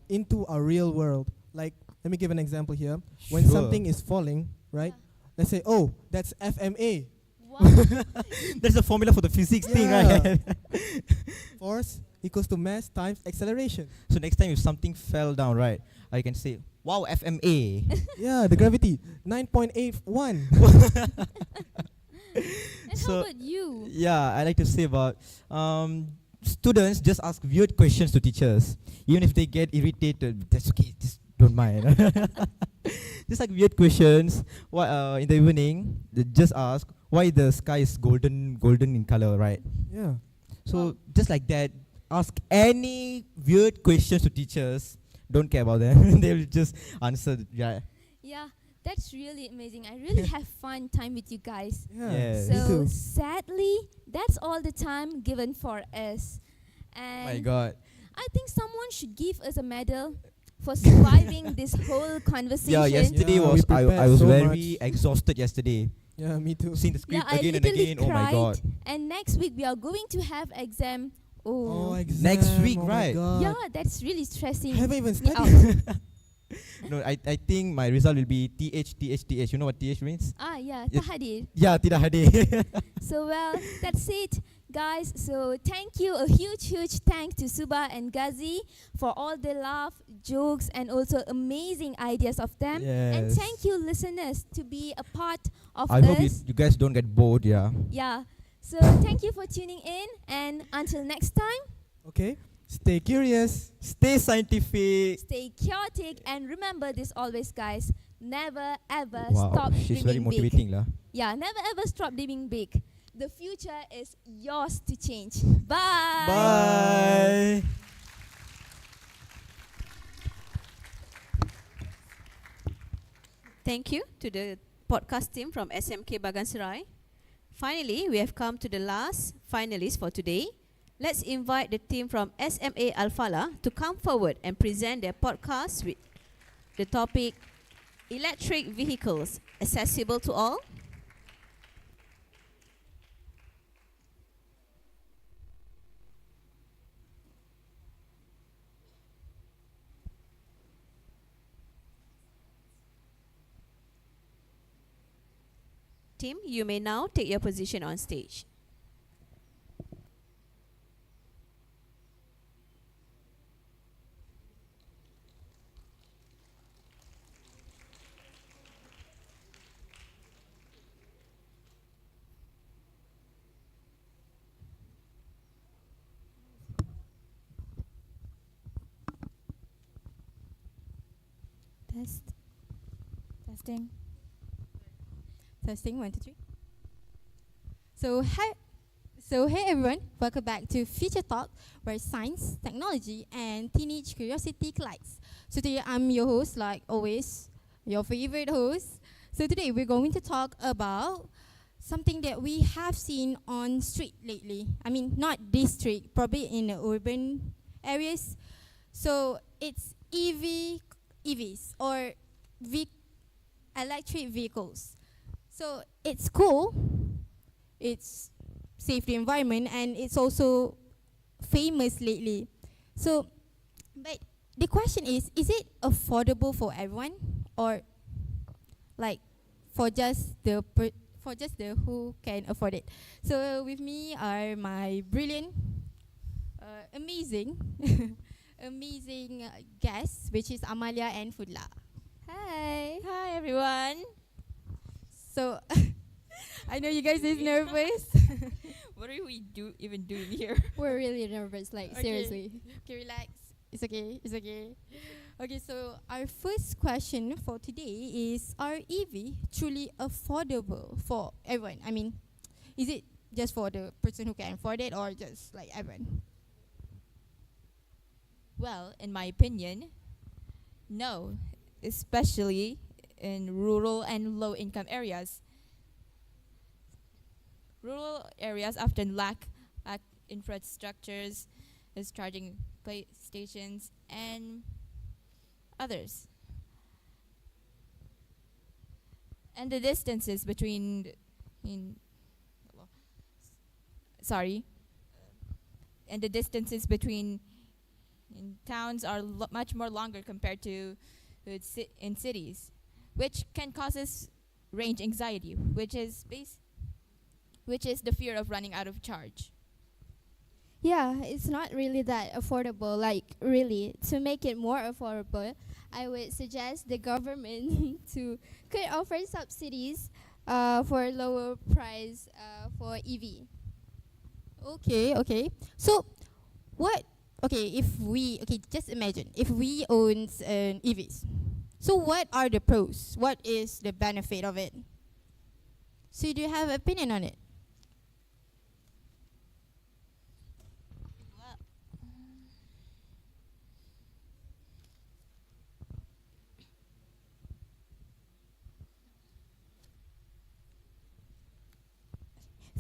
into our real world. Like, let me give an example here. When Sure. something is falling, right? Let's say, oh, that's FMA. That's the formula for the physics thing, Yeah. right? Force equals to mass times acceleration. So next time if something fell down, right, I can say, wow, FMA. Yeah, the gravity, 9.81. And So, how about you? Yeah, I like to say about students just ask weird questions to teachers. Even if they get irritated, that's okay, just don't mind. Just like weird questions. In the evening, they just ask why the sky is golden in color, right? Yeah. So just like that, ask any weird questions to teachers. Don't care about them. They'll just answer. Yeah. Yeah, that's really amazing. I really have fun time with you guys. Yeah, Yes. me So too. sadly, that's all the time given for us. And My God. I think someone should give us a medal for surviving this whole conversation. Yeah. Yesterday Yeah, we was I prepared was so very much. exhausted yesterday. Yeah, me too. Seeing the Yeah, script I again and literally again. Oh my cried. God. And next week we are going to have exam. Oh, exam. Next week, oh my right? God. Yeah, that's really stressing. Haven't even me out. studied. No, I think my result will be TH. You know what TH means? Yeah, Yes. tak hadir. Yeah, tidak hadir. So well, that's it, guys. So thank you, a huge thank to Suba and Ghazi for all the laugh, jokes, and also amazing ideas of them. And Yes. thank you, listeners, to be a part of I hope us. you guys don't get bored, yeah. Yeah. So thank you for tuning in, and until next time, Okay. Stay curious. Stay scientific. stay chaotic, and remember this always, guys. Never ever Wow, stop she's very dreaming big. motivating lah. Yeah, never ever stop dreaming big. The future is yours to change. Bye. Bye. Thank you to the podcast team from SMK Bagan SERAI. Finally, we have come to the last finalist for today. Let's invite the team from SMA Al-Falah to come forward and present their podcast with the topic Electric Vehicles, Accessible to All. Team, you may now take your position on stage. Test. Testing. Testing, 1, 2, 3. So hey everyone, welcome back to Future Talk, where science, technology, and teenage curiosity collides. So today I'm your host, like always, your favorite host, So today we're going to talk about something that we have seen on street lately. I mean, not this street, probably in the urban areas. So it's EVs or electric vehicles. So it's cool, it's safe the environment, and it's also famous lately. So, but the question is it affordable for everyone, or like for just the who can afford it? So with me are my brilliant, amazing, amazing guests, which is Amalia and Fudla. Hi. Hi everyone. So I know you guys is nervous. What are we even doing here? We're really nervous, like Okay. seriously. Okay, relax. It's okay. It's okay. Okay, so our first question for today is: are EV truly affordable for everyone? I mean, is it just for the person who can afford it, or just like everyone? Well, in my opinion, no, especially in rural and low-income areas. Rural areas often lack infrastructures, as charging stations, and others. And the distances between, and the distances between in towns are much more longer compared to in cities, which can causes range anxiety, which is the fear of running out of charge. Yeah, it's not really that affordable. Like, really, to make it more affordable, I would suggest the government could offer subsidies for lower price for EV. Okay. So, just imagine if we own EVs. So, what are the pros? What is the benefit of it? So, do you have opinion on it?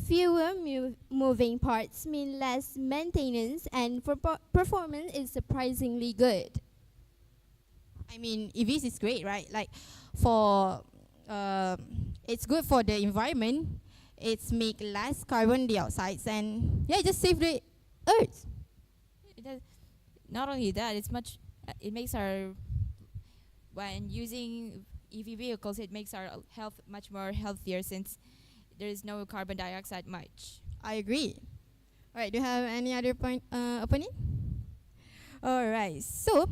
Fewer moving parts mean less maintenance, and performance is surprisingly good. I mean, EVs is great, right? Like, it's good for the environment. It's make less carbon dioxide, and yeah, just save the earth. It does, not only that, it makes when using EV vehicles, it makes our health much more healthier, since there is no carbon dioxide much. I agree. All right, do you have any other opinion? All right, so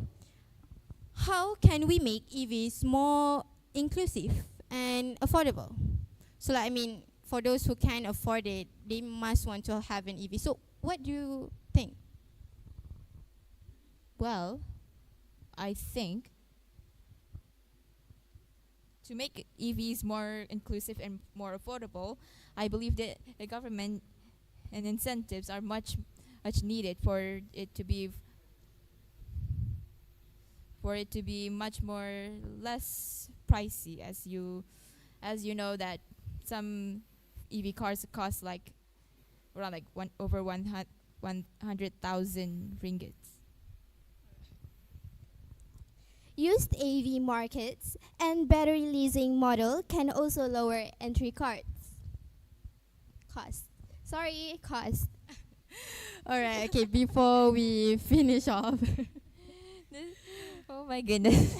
how can we make EVs more inclusive and affordable? So, like, I mean, for those who can't afford it, they must want to have an EV. So, what do you think? Well, I think to make EVs more inclusive and more affordable, I believe that the government and incentives are much needed for it to be much more less pricey, as you know that some EV cars cost like around like over 100,000 ringgits. Used AV markets and battery leasing model can also lower entry cost. All right, okay, before we finish off. Oh my goodness.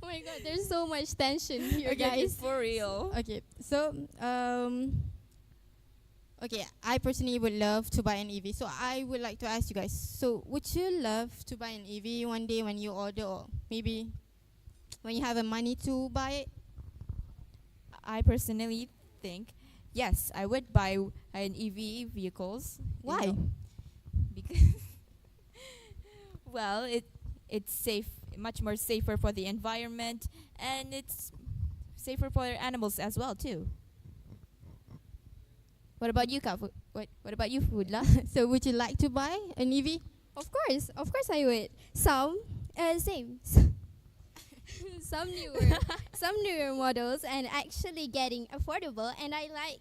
Oh my god, there's so much tension here, Okay, guys. For real. Okay, so I personally would love to buy an EV. So I would like to ask you guys. So would you love to buy an EV one day when you order, or maybe when you have the money to buy it? I personally think yes, I would buy an EV vehicles. Why? Because well, it's safe, much more safer for the environment, and it's safer for animals as well too. What about you, What about you, Fudla? So would you like to buy an EV? Of course I would. Same. some newer models and actually getting affordable. And I like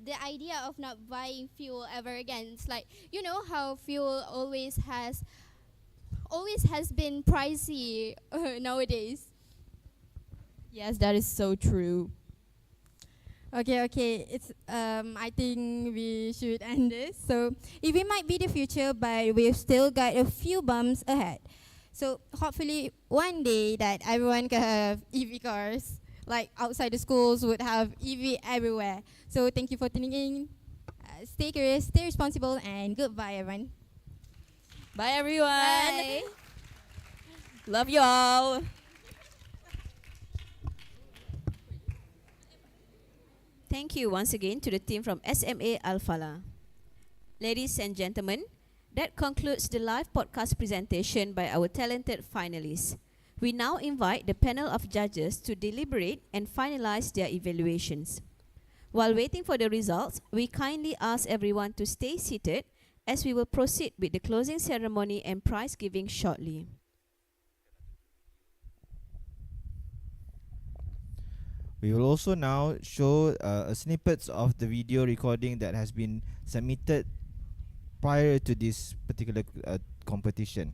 the idea of not buying fuel ever again. It's like, you know how fuel always has been pricey nowadays. Yes, that is so true. Okay. It's I think we should end this. So it might be the future, but we've still got a few bumps ahead. So hopefully one day that everyone can have EV cars, like outside the schools would have EV everywhere. So thank you for tuning in. Stay curious, stay responsible, and goodbye, everyone. Bye, everyone. Bye. Love you all. Thank you once again to the team from SMA Al-Falah. Ladies and gentlemen, that concludes the live podcast presentation by our talented finalists. We now invite the panel of judges to deliberate and finalize their evaluations. While waiting for the results, we kindly ask everyone to stay seated as we will proceed with the closing ceremony and prize giving shortly. We will also now show snippets of the video recording that has been submitted prior to this particular competition.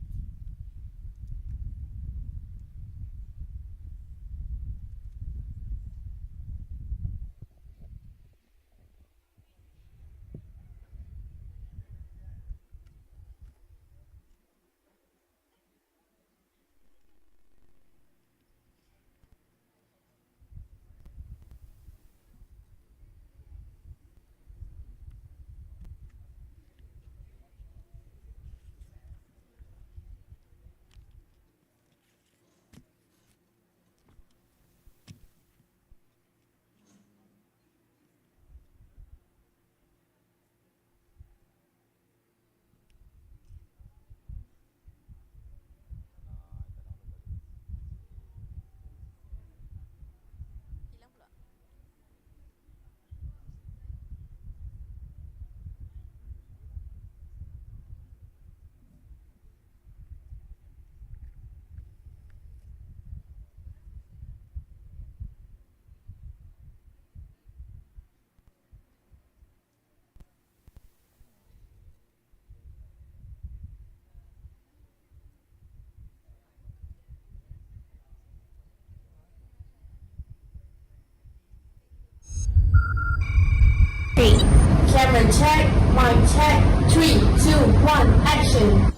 Camera check, mic check, 3, 2, 1, action.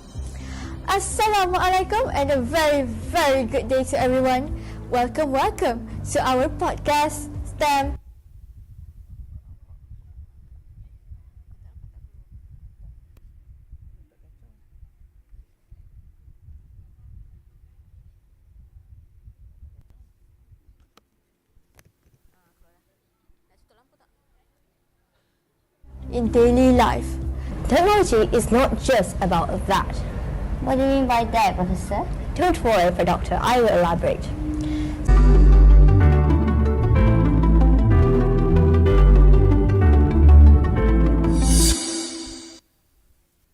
Assalamualaikum and a very, very good day to everyone. Welcome to our podcast, STEM. In daily life. Technology is not just about that. What do you mean by that, Professor? Don't worry, for Doctor, I will elaborate.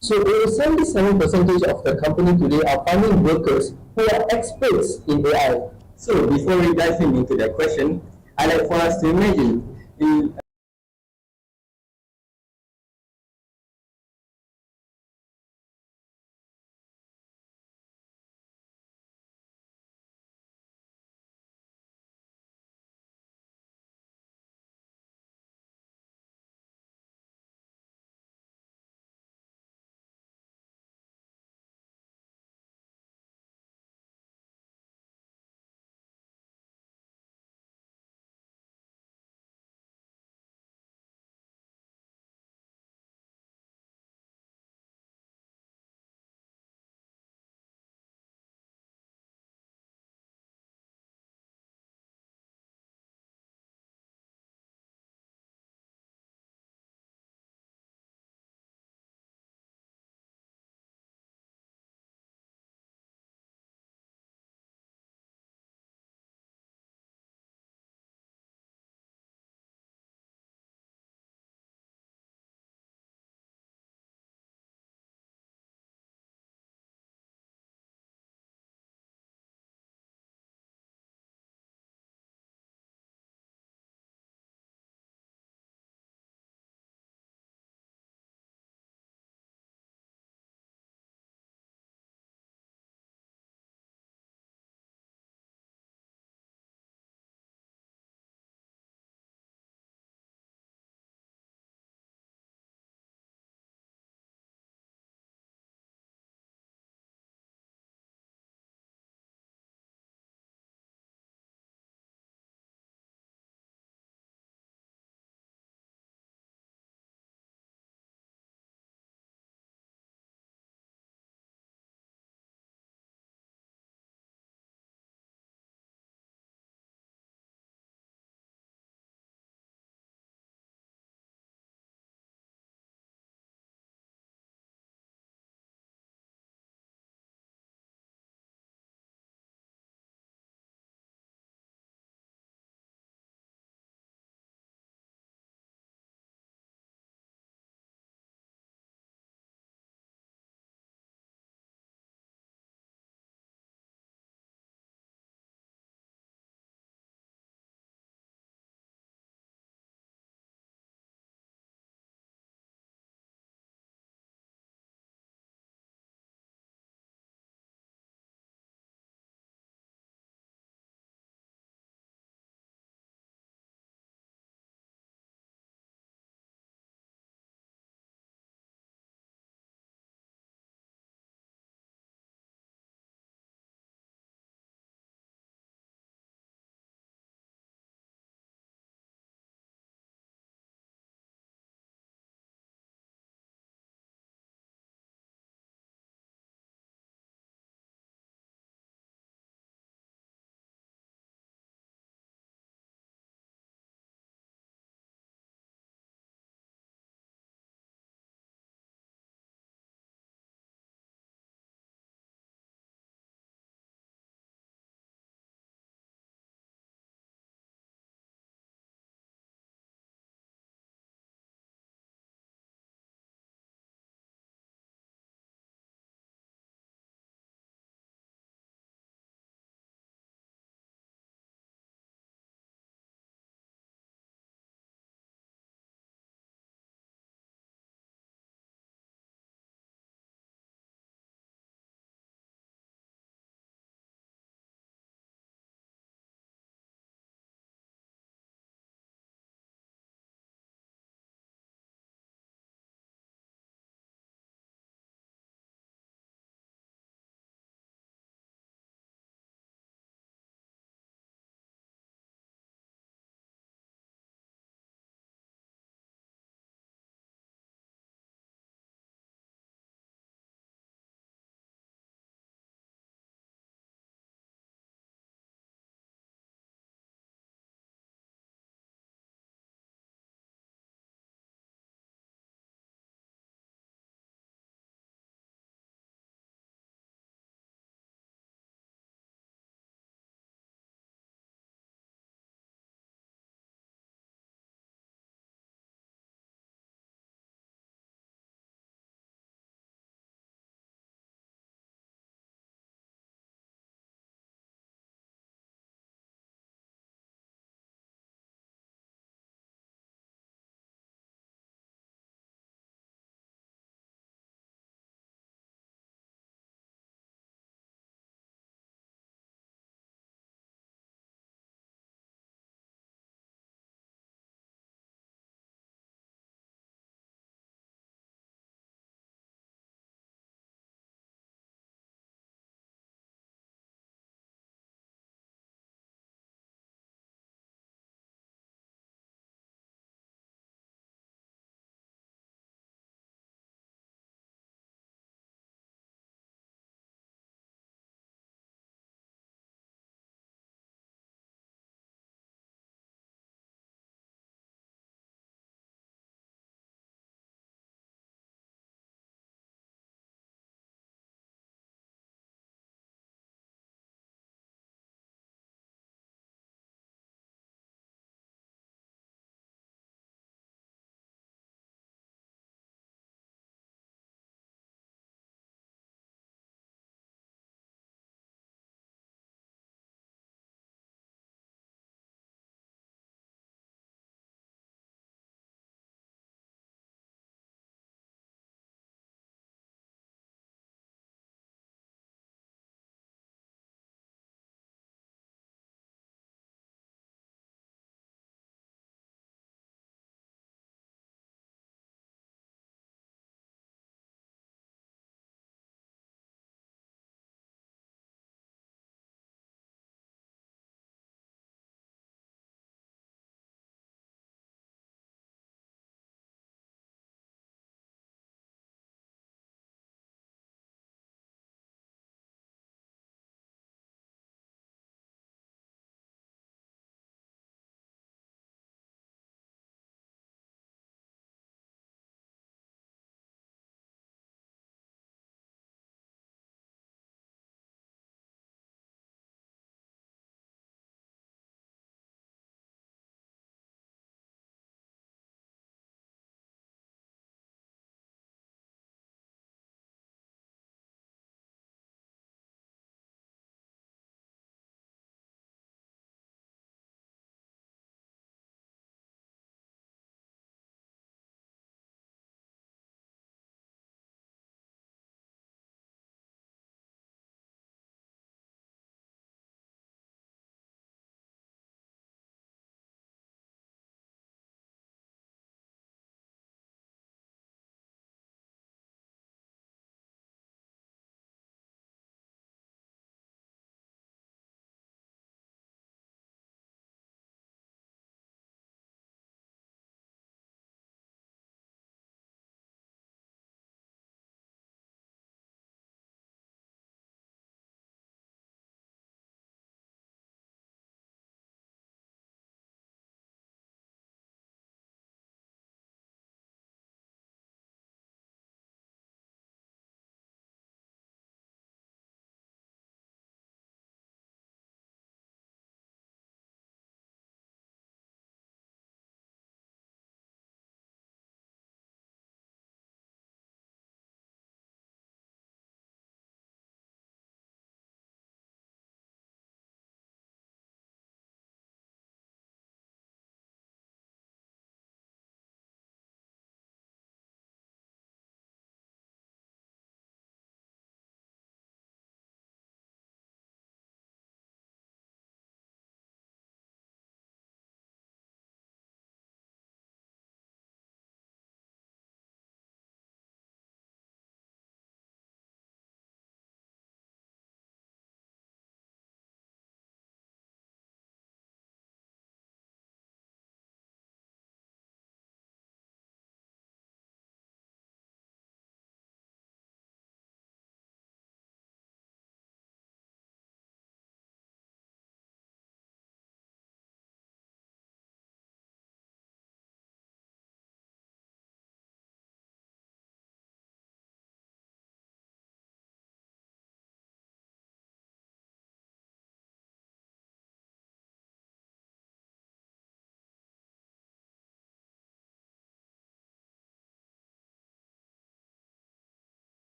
So over 77% of the company today are finding workers who are experts in AI. So before we dive into that question, I'd like for us to imagine in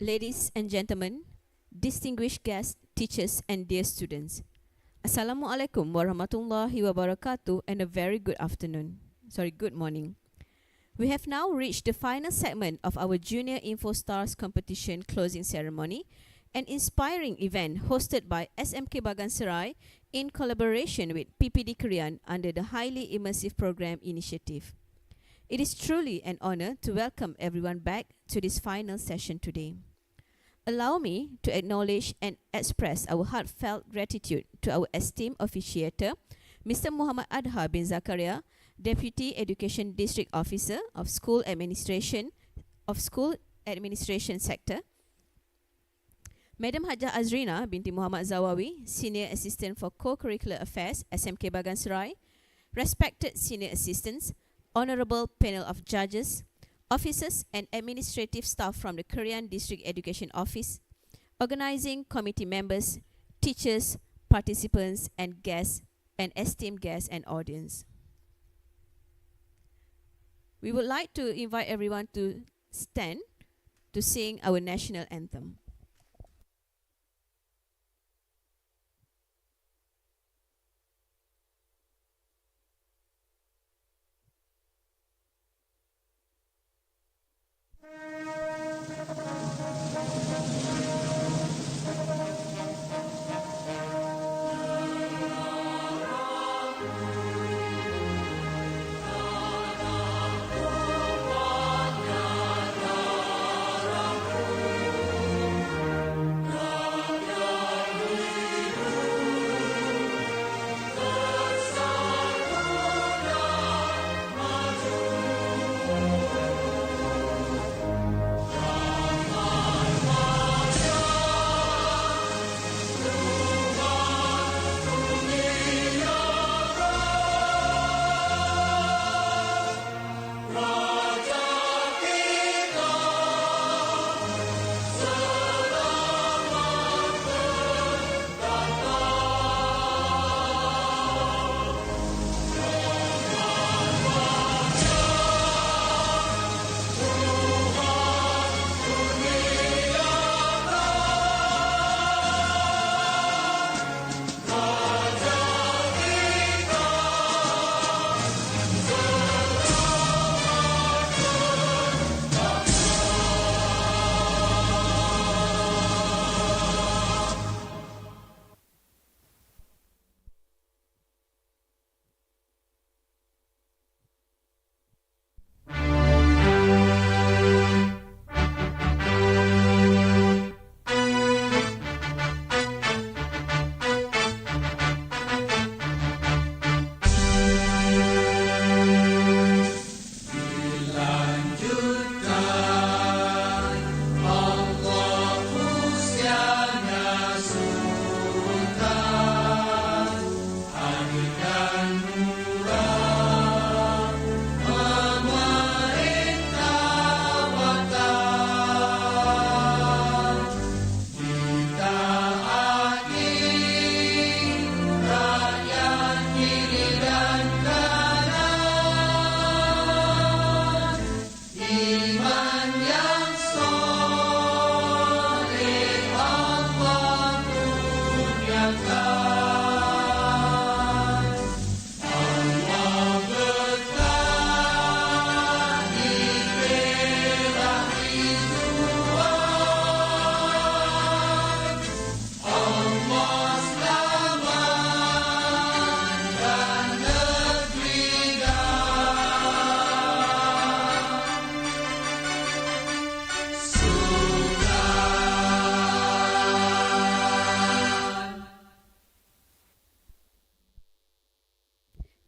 Ladies and gentlemen, distinguished guests, teachers and dear students. Assalamualaikum warahmatullahi wabarakatuh and a very good afternoon. Good morning. We have now reached the final segment of our Junior InfoStars competition closing ceremony, an inspiring event hosted by SMK BAGAN SERAI in collaboration with PPD Korean under the Highly Immersive Program Initiative. It is truly an honor to welcome everyone back to this final session today. Allow me to acknowledge and express our heartfelt gratitude to our esteemed officiator, Mr. Muhammad Adha bin Zakaria, Deputy Education District Officer of School Administration Sector, Madam Hajah Azrina binti Muhammad Zawawi, Senior Assistant for Co-Curricular Affairs, SMK BAGAN SERAI, respected senior assistants, honorable panel of judges, officers and administrative staff from the Korean District Education Office, organizing committee members, teachers, participants and guests, and esteemed guests and audience. We would like to invite everyone to stand to sing our national anthem.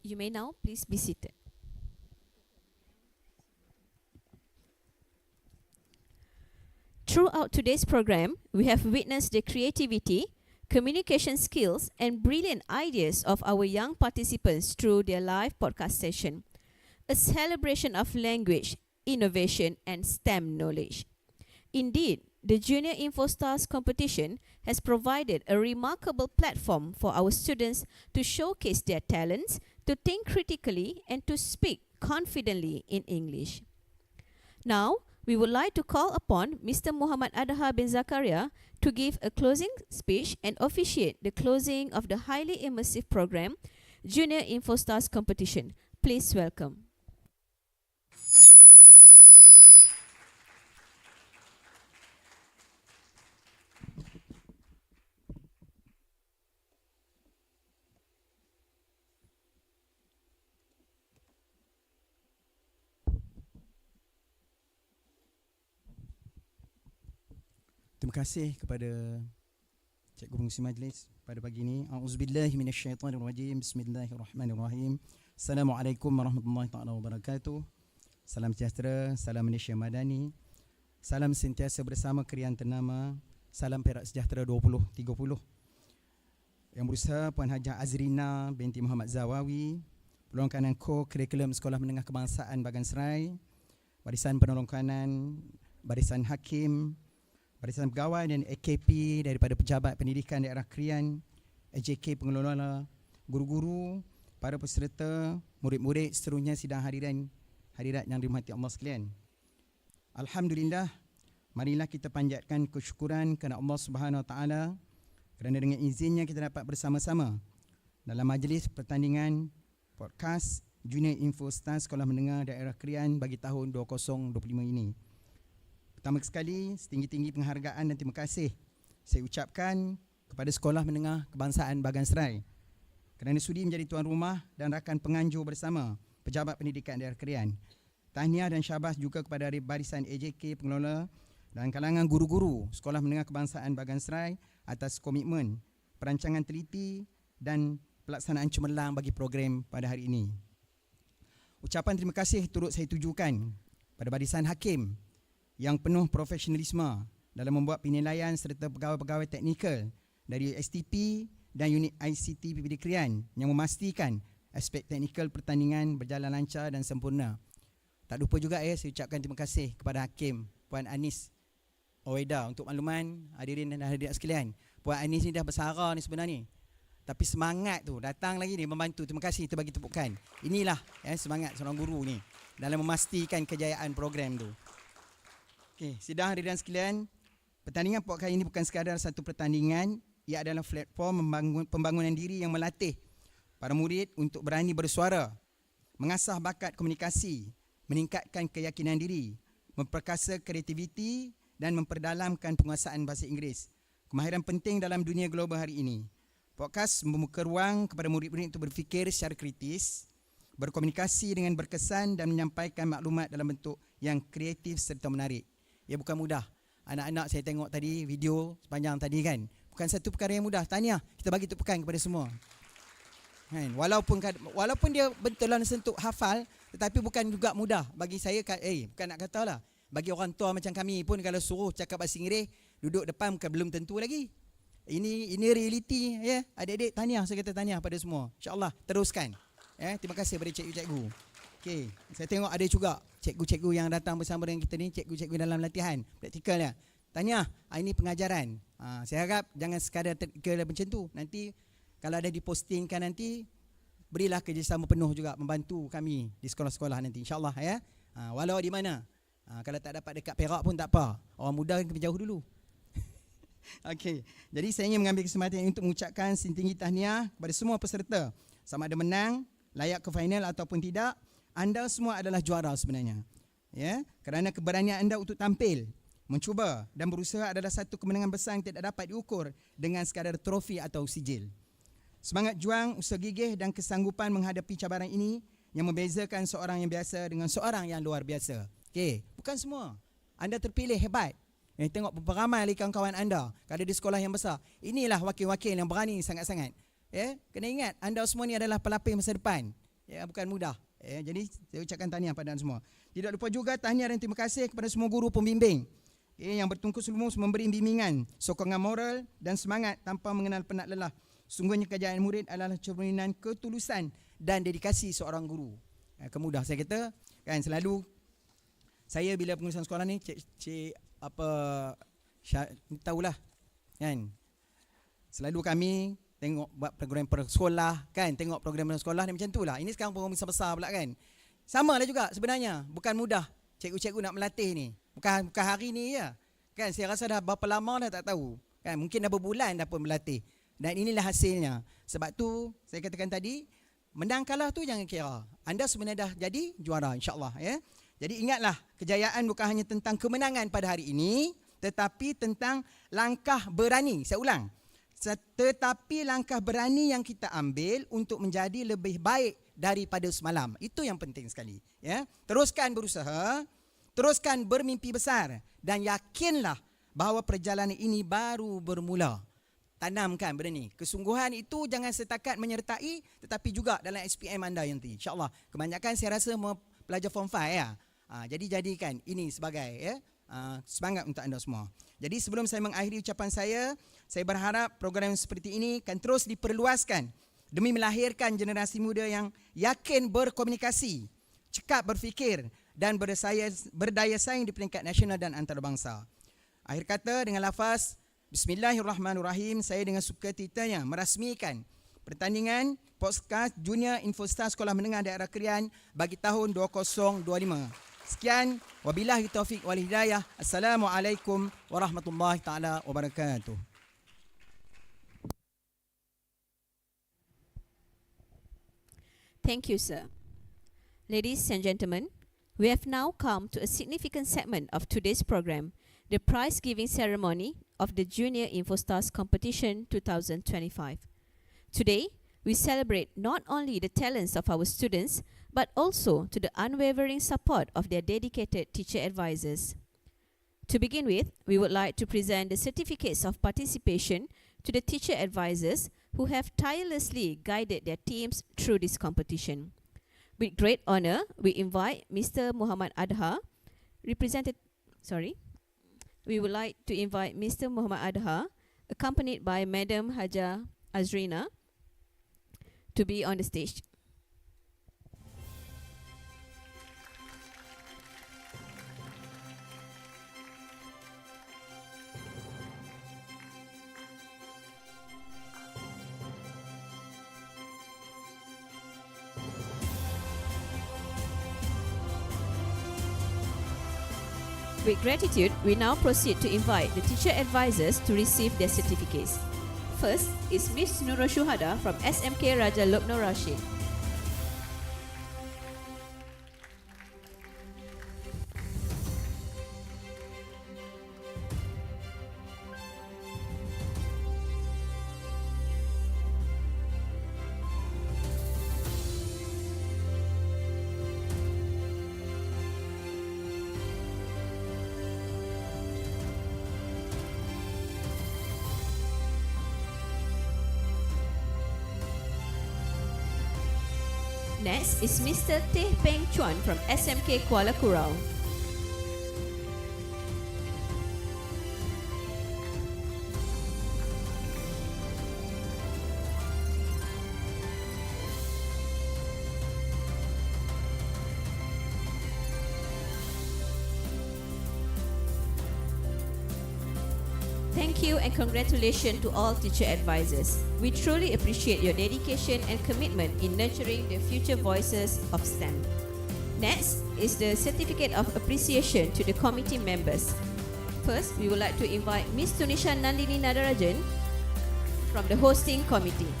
You may now please be seated. Throughout today's program, we have witnessed the creativity, communication skills, and brilliant ideas of our young participants through their live podcast session, a celebration of language, innovation, and STEM knowledge. Indeed, the Junior InfoStars competition has provided a remarkable platform for our students to showcase their talents, to think critically, and to speak confidently in English. Now, We would like to call upon Mr. Muhammad Adha bin Zakaria to give a closing speech and officiate the closing of the highly immersive program, Junior InfoStars Competition. Please welcome. Terima kasih kepada Cikgu Pengurusi Majlis pada pagi ini. A'udzubillahi minasyaitanirrajim. Bismillahirrahmanirrahim. Assalamualaikum warahmatullahi taala wabarakatuh. Salam sejahtera, salam Malaysia Madani. Salam sentiasa bersama Krian Ternama. Salam Perak Sejahtera 2030. Yang berusaha Puan Hajah Azrina binti Muhammad Zawawi, penolong kanan Kurikulum Sekolah Menengah Kebangsaan Bagan Serai, Barisan Penolong Kanan, Barisan Hakim, Barisan Pegawai dan AKP daripada Pejabat Pendidikan Daerah Krian, AJK Pengelola, guru-guru, para peserta, murid-murid, seterusnya sidang hadirat yang dirahmati Allah sekalian. Alhamdulillah, marilah kita panjatkan kesyukuran kepada Allah Subhanahu Wa Taala kerana dengan izinnya kita dapat bersama-sama dalam majlis pertandingan podcast Junior InfoStars Sekolah Menengah Daerah Krian bagi tahun 2025 ini. Pertama sekali, setinggi-tinggi penghargaan dan terima kasih saya ucapkan kepada Sekolah Menengah Kebangsaan Bagan Serai kerana sudi menjadi tuan rumah dan rakan penganjur bersama Pejabat Pendidikan Daerah Krian. Tahniah dan syabas juga kepada barisan AJK pengelola dan kalangan guru-guru Sekolah Menengah Kebangsaan Bagan Serai atas komitmen, perancangan teliti dan pelaksanaan cemerlang bagi program pada hari ini. Ucapan terima kasih turut saya tujukan pada barisan hakim yang penuh profesionalisme dalam membuat penilaian serta pegawai-pegawai teknikal dari STP dan unit ICT PPD Krian yang memastikan aspek teknikal pertandingan berjalan lancar dan sempurna. Tak lupa juga saya ucapkan terima kasih kepada Hakim Puan Anis Oweda. Untuk makluman hadirin dan hadirat sekalian, Puan Anis ni dah bersara ni sebenarnya, tapi semangat tu datang lagi ni membantu. Terima kasih, kita bagi tepukan. Inilah semangat seorang guru ni dalam memastikan kejayaan program tu. Okey, sidang hadirin sekalian, pertandingan podcast kali ini bukan sekadar satu pertandingan, ia adalah platform pembangunan diri yang melatih para murid untuk berani bersuara, mengasah bakat komunikasi, meningkatkan keyakinan diri, memperkasa kreativiti dan memperdalamkan penguasaan bahasa Inggeris. Kemahiran penting dalam dunia global hari ini. Podcast membuka ruang kepada murid-murid untuk berfikir secara kritis, berkomunikasi dengan berkesan dan menyampaikan maklumat dalam bentuk yang kreatif serta menarik. Ya, bukan mudah. Anak-anak saya tengok tadi video sepanjang tadi kan. Bukan satu perkara yang mudah. Tahniah, kita bagi tepukan kepada semua. Kan? Walaupun dia bentulan sentuh hafal, tetapi bukan juga mudah. Bagi saya, bukan nak kata lah. Bagi orang tua macam kami pun kalau suruh cakap bahasa Inggeris, duduk depan bukan belum tentu lagi. Ini realiti ya. Adik-adik, tahniah, saya kata tahniah pada semua. InsyaAllah teruskan. Terima kasih kepada cikgu-cikgu. Okey, saya tengok ada juga cikgu-cikgu yang datang bersama dengan kita ni, cikgu-cikgu dalam latihan praktikal ya. Tahniah, ini pengajaran. Saya harap jangan sekadar teknikal macam tu. Nanti kalau ada dipostingkan nanti, berilah kerjasama penuh juga membantu kami di sekolah-sekolah nanti insya-Allah ya. Walau di mana. Kalau tak dapat dekat Perak pun tak apa. Orang muda kan jauh dulu. Okey, jadi saya ingin mengambil kesempatan ini untuk mengucapkan setinggi tahniah kepada semua peserta. Sama ada menang, layak ke final ataupun tidak, anda semua adalah juara sebenarnya. Ya, kerana keberanian anda untuk tampil, mencuba dan berusaha adalah satu kemenangan besar yang tidak dapat diukur dengan sekadar trofi atau sijil. Semangat juang, usaha gigih dan kesanggupan menghadapi cabaran ini yang membezakan seorang yang biasa dengan seorang yang luar biasa. Okey, bukan semua. Anda terpilih hebat. Tengok berapa ramai lagi kawan-kawan anda kalau di sekolah yang besar. Inilah wakil-wakil yang berani sangat-sangat. Ya, kena ingat anda semua ni adalah pelapis masa depan. Ya, bukan mudah. Jadi saya ucapkan tahniah pada anda semua. Tidak lupa juga tahniah dan terima kasih kepada semua guru pembimbing yang bertungkus lumus memberi bimbingan, sokongan moral dan semangat tanpa mengenal penat lelah. Sungguhnya kejayaan murid adalah cerminan ketulusan dan dedikasi seorang guru. Kemudah saya kata kan, selalu saya bila pengurusan sekolah ni cik tahulah kan, selalu kami tengok buat program sekolah kan, tengok program sekolah ni macam tu lah. Ini sekarang program besar-besar pula kan. Sama lah juga sebenarnya, bukan mudah cikgu-cikgu nak melatih ni. Bukan hari ni ya. Kan saya rasa dah berapa lama dah tak tahu. Kan mungkin dah berbulan dah pun berlatih. Dan inilah hasilnya. Sebab tu saya katakan tadi, menang kalah tu jangan kira. Anda sebenarnya dah jadi juara insya-Allah ya. Jadi ingatlah, kejayaan bukan hanya tentang kemenangan pada hari ini, tetapi tentang langkah berani. Saya ulang. Tetapi langkah berani yang kita ambil untuk menjadi lebih baik daripada semalam. Itu yang penting sekali ya. Teruskan berusaha, teruskan bermimpi besar dan yakinlah bahawa perjalanan ini baru bermula. Tanamkan benda ni. Kesungguhan itu jangan setakat menyertai tetapi juga dalam SPM anda nanti. InsyaAllah. Kebanyakan saya rasa pelajar form 5 ya. Jadi jadikan ini sebagai ya, semangat untuk anda semua. Jadi sebelum saya mengakhiri ucapan saya berharap program seperti ini akan terus diperluaskan demi melahirkan generasi muda yang yakin berkomunikasi, cekap berfikir dan berdaya saing di peringkat nasional dan antarabangsa. Akhir kata dengan lafaz Bismillahirrahmanirrahim, saya dengan sukacitanya merasmikan pertandingan podcast Junior Infostar Sekolah Menengah Daerah Krian bagi tahun 2025. Sekian, wabillahi taufiq wal hidayah. Assalamualaikum warahmatullahi taala wabarakatuh. Thank you, sir. Ladies and gentlemen, we have now come to a significant segment of today's program, the prize giving ceremony of the Junior Infostars Competition 2025. Today, we celebrate not only the talents of our students, but also to the unwavering support of their dedicated teacher advisors. To begin with, we would like to present the certificates of participation to the teacher advisors who have tirelessly guided their teams through this competition. With great honor, we invite Mr. Muhammad Adha, We would like to invite Mr. Muhammad Adha, accompanied by Madam Haja Azrina, to be on the stage. With gratitude, we now proceed to invite the teacher advisors to receive their certificates. First is Miss Nurul Shuhada from SMK Raja Lokno Rashid. Next is Mr. Teh Peng Chuan from SMK Kuala Kurau. Thank you and congratulations to all teacher advisors. We truly appreciate your dedication and commitment in nurturing the future voices of STEM. Next is the Certificate of Appreciation to the committee members. First, we would like to invite Ms. Tunisha Nandini Nadarajan from the hosting committee.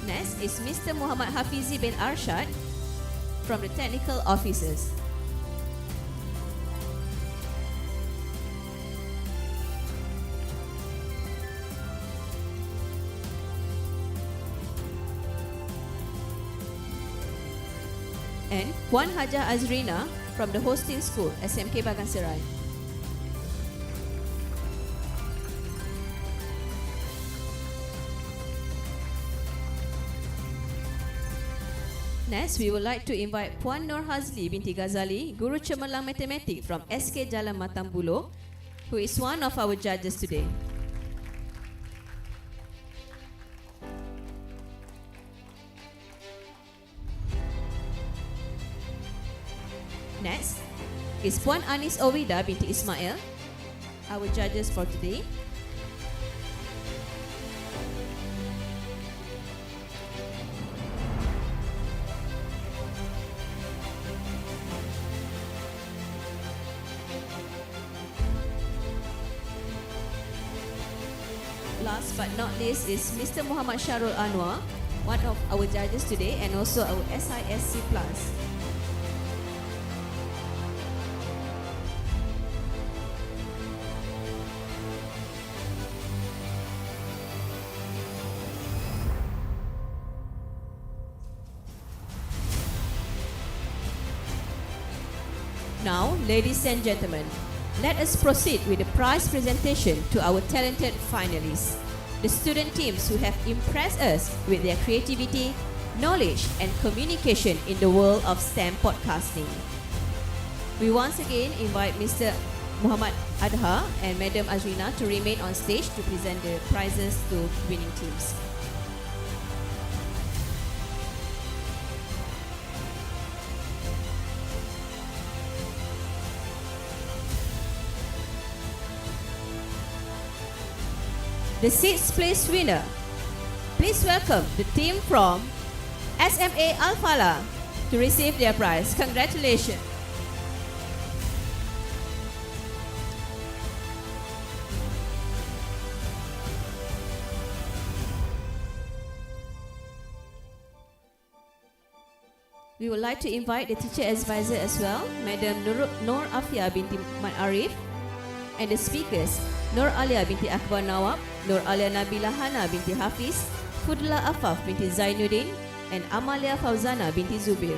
Next is Mr. Muhammad Hafizi bin Arshad from the technical officers. And Puan Haja Azrina from the hosting school, SMK BAGAN SERAI. Next, we would like to invite Puan Nur Hazli binti Ghazali, Guru Cemerlang Matematik from SK Jalan Matambulo, who is one of our judges today. Next is Puan Anis Owida binti Ismail our judges for today. Last but not least is Mr. Muhammad Sharul Anwar, one of our judges today and also our SISC Plus. Now, ladies and gentlemen, let us proceed with the prize presentation to our talented finalists, the student teams who have impressed us with their creativity, knowledge, and communication in the world of STEM podcasting. We once again invite Mr. Muhammad Adha and Madam Azrina to remain on stage to present the prizes to winning teams. The sixth place winner. Please welcome the team from SMA Alphala to receive their prize. Congratulations. We would like to invite the teacher advisor as well, Madam Nur Afia binti Mat Arif, and the speakers, Nur Alia binti Akbar Nawab, Nur Alia Nabila Hana binti Hafiz, Fudla Afaf binti Zainuddin, and Amalia Fauzana binti Zubir.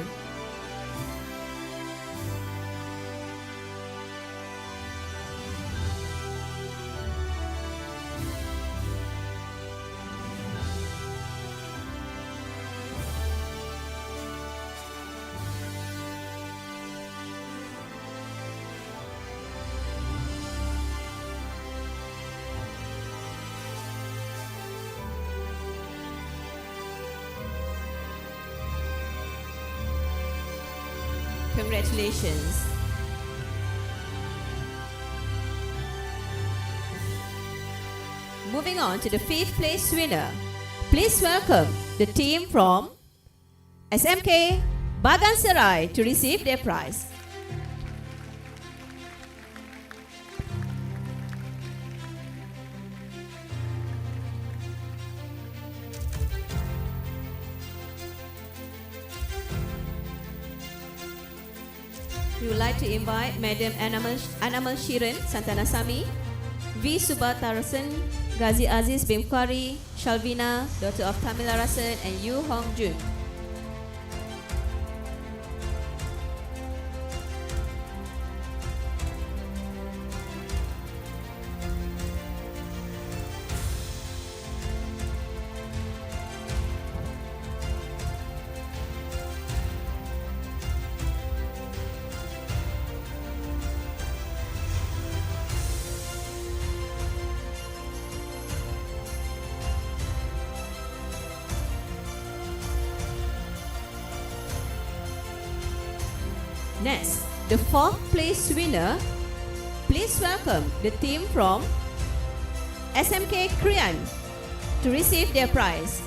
Congratulations. Moving on to the fifth place winner. Please welcome the team from SMK BAGAN SERAI to receive their prize. We would like to invite Madam Anamal Shirin Santanasami, V. Subatarasan, Ghazi Aziz Bimkwari, Shalvina, daughter of Tamila Rasan, and Yu Hong Jun. Next, the fourth place winner. Please welcome the team from SMK Krian to receive their prize.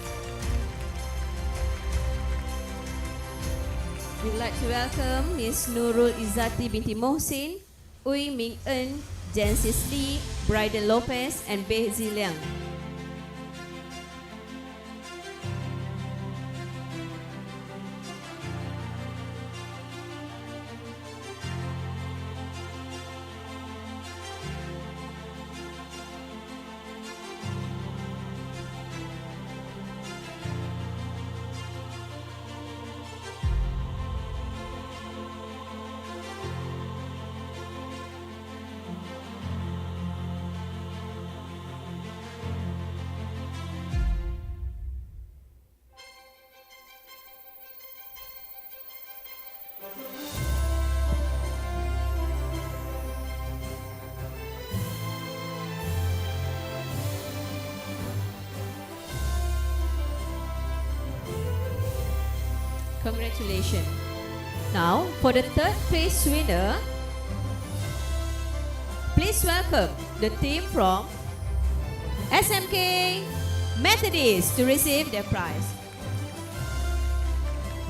We'd like to welcome Ms. Nurul Izzati binti Mohsin, Ui Ming En, Jansis Lee, Bryden Lopez, and Bezi Liang. Congratulations. Now, for the third place winner, please please welcome the team from SMK Methodist to receive their prize.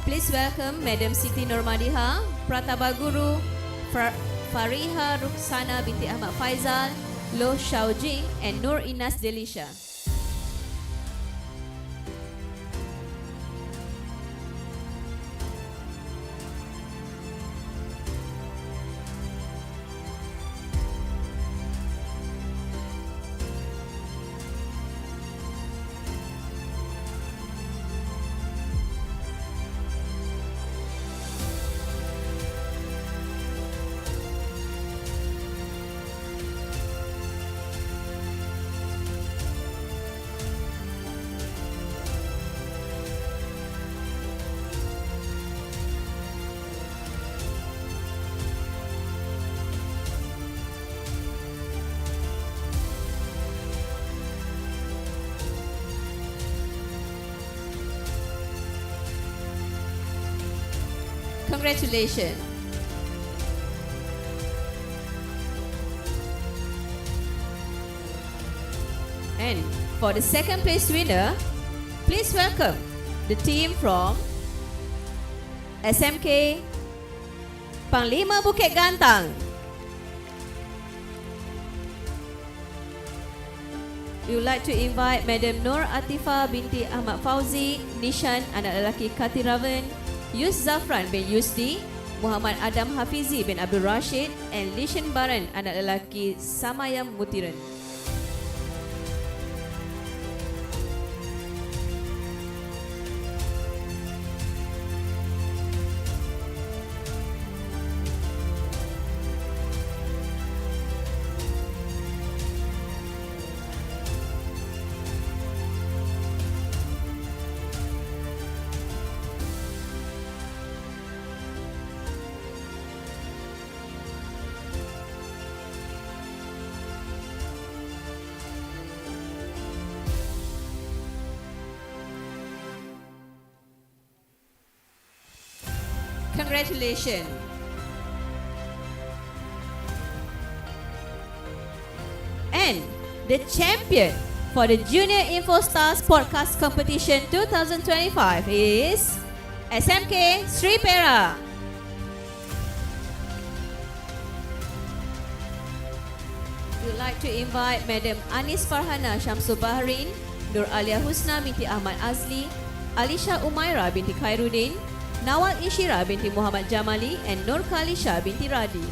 Please welcome Madam Siti Normadiha, Prataba Guru, Fariha Ruksana binti Ahmad Faizal, Loh Shaojing, and Nur Inas Delisha. Congratulations. And for the second place winner, please welcome the team from SMK Panglima Bukit Gantang. We would like to invite Madam Nur Atifa binti Ahmad Fauzi, Nishan anak lelaki Katiravan, Yus Zafran bin Yusdi, Muhammad Adam Hafizi bin Abdul Rashid, and Lishan Baran anak lelaki Samayam Mutiran. Congratulations. And the champion for the Junior InfoStars Podcast Competition 2025 is SMK Sri Pera. We would like to invite Madam Anis Farhana Shamsul Bahrain, Nur Alia Husna binti Ahmad Azli, Alisha Umaira binti Khairuddin, Nawal Ishira binti Muhammad Jamali, and Nur Khalisha binti Radi.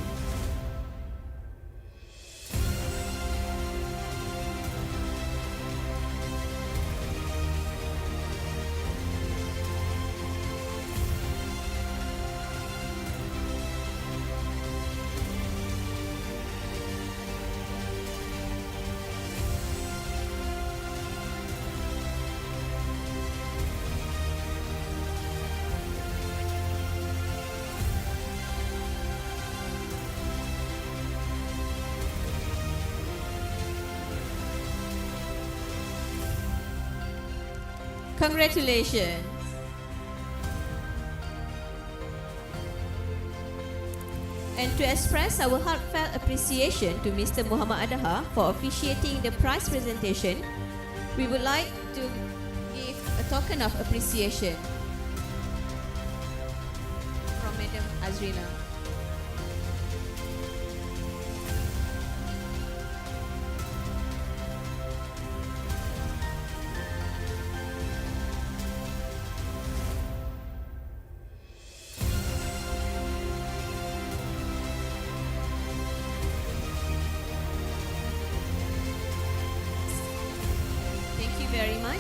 Congratulations. And to express our heartfelt appreciation to Mr. Muhammad Adaha for officiating the prize presentation, we would like to give a token of appreciation from Madam Azrina. Very much.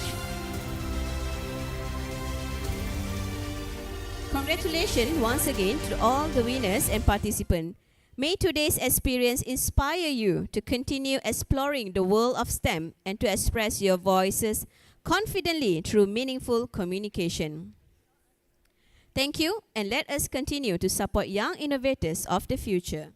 Congratulations once again to all the winners and participants. May today's experience inspire you to continue exploring the world of STEM and to express your voices confidently through meaningful communication. Thank you, and let us continue to support young innovators of the future.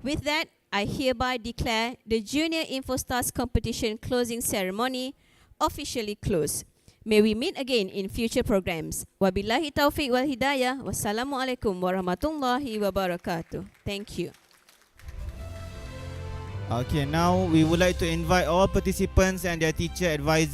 With that, I hereby declare the Junior InfoStars Competition closing ceremony officially closed. May we meet again in future programs. Wabillahi taufiq wal hidayah. Wassalamualaikum warahmatullahi wabarakatuh. Thank you. Okay, now we would like to invite all participants and their teacher advisors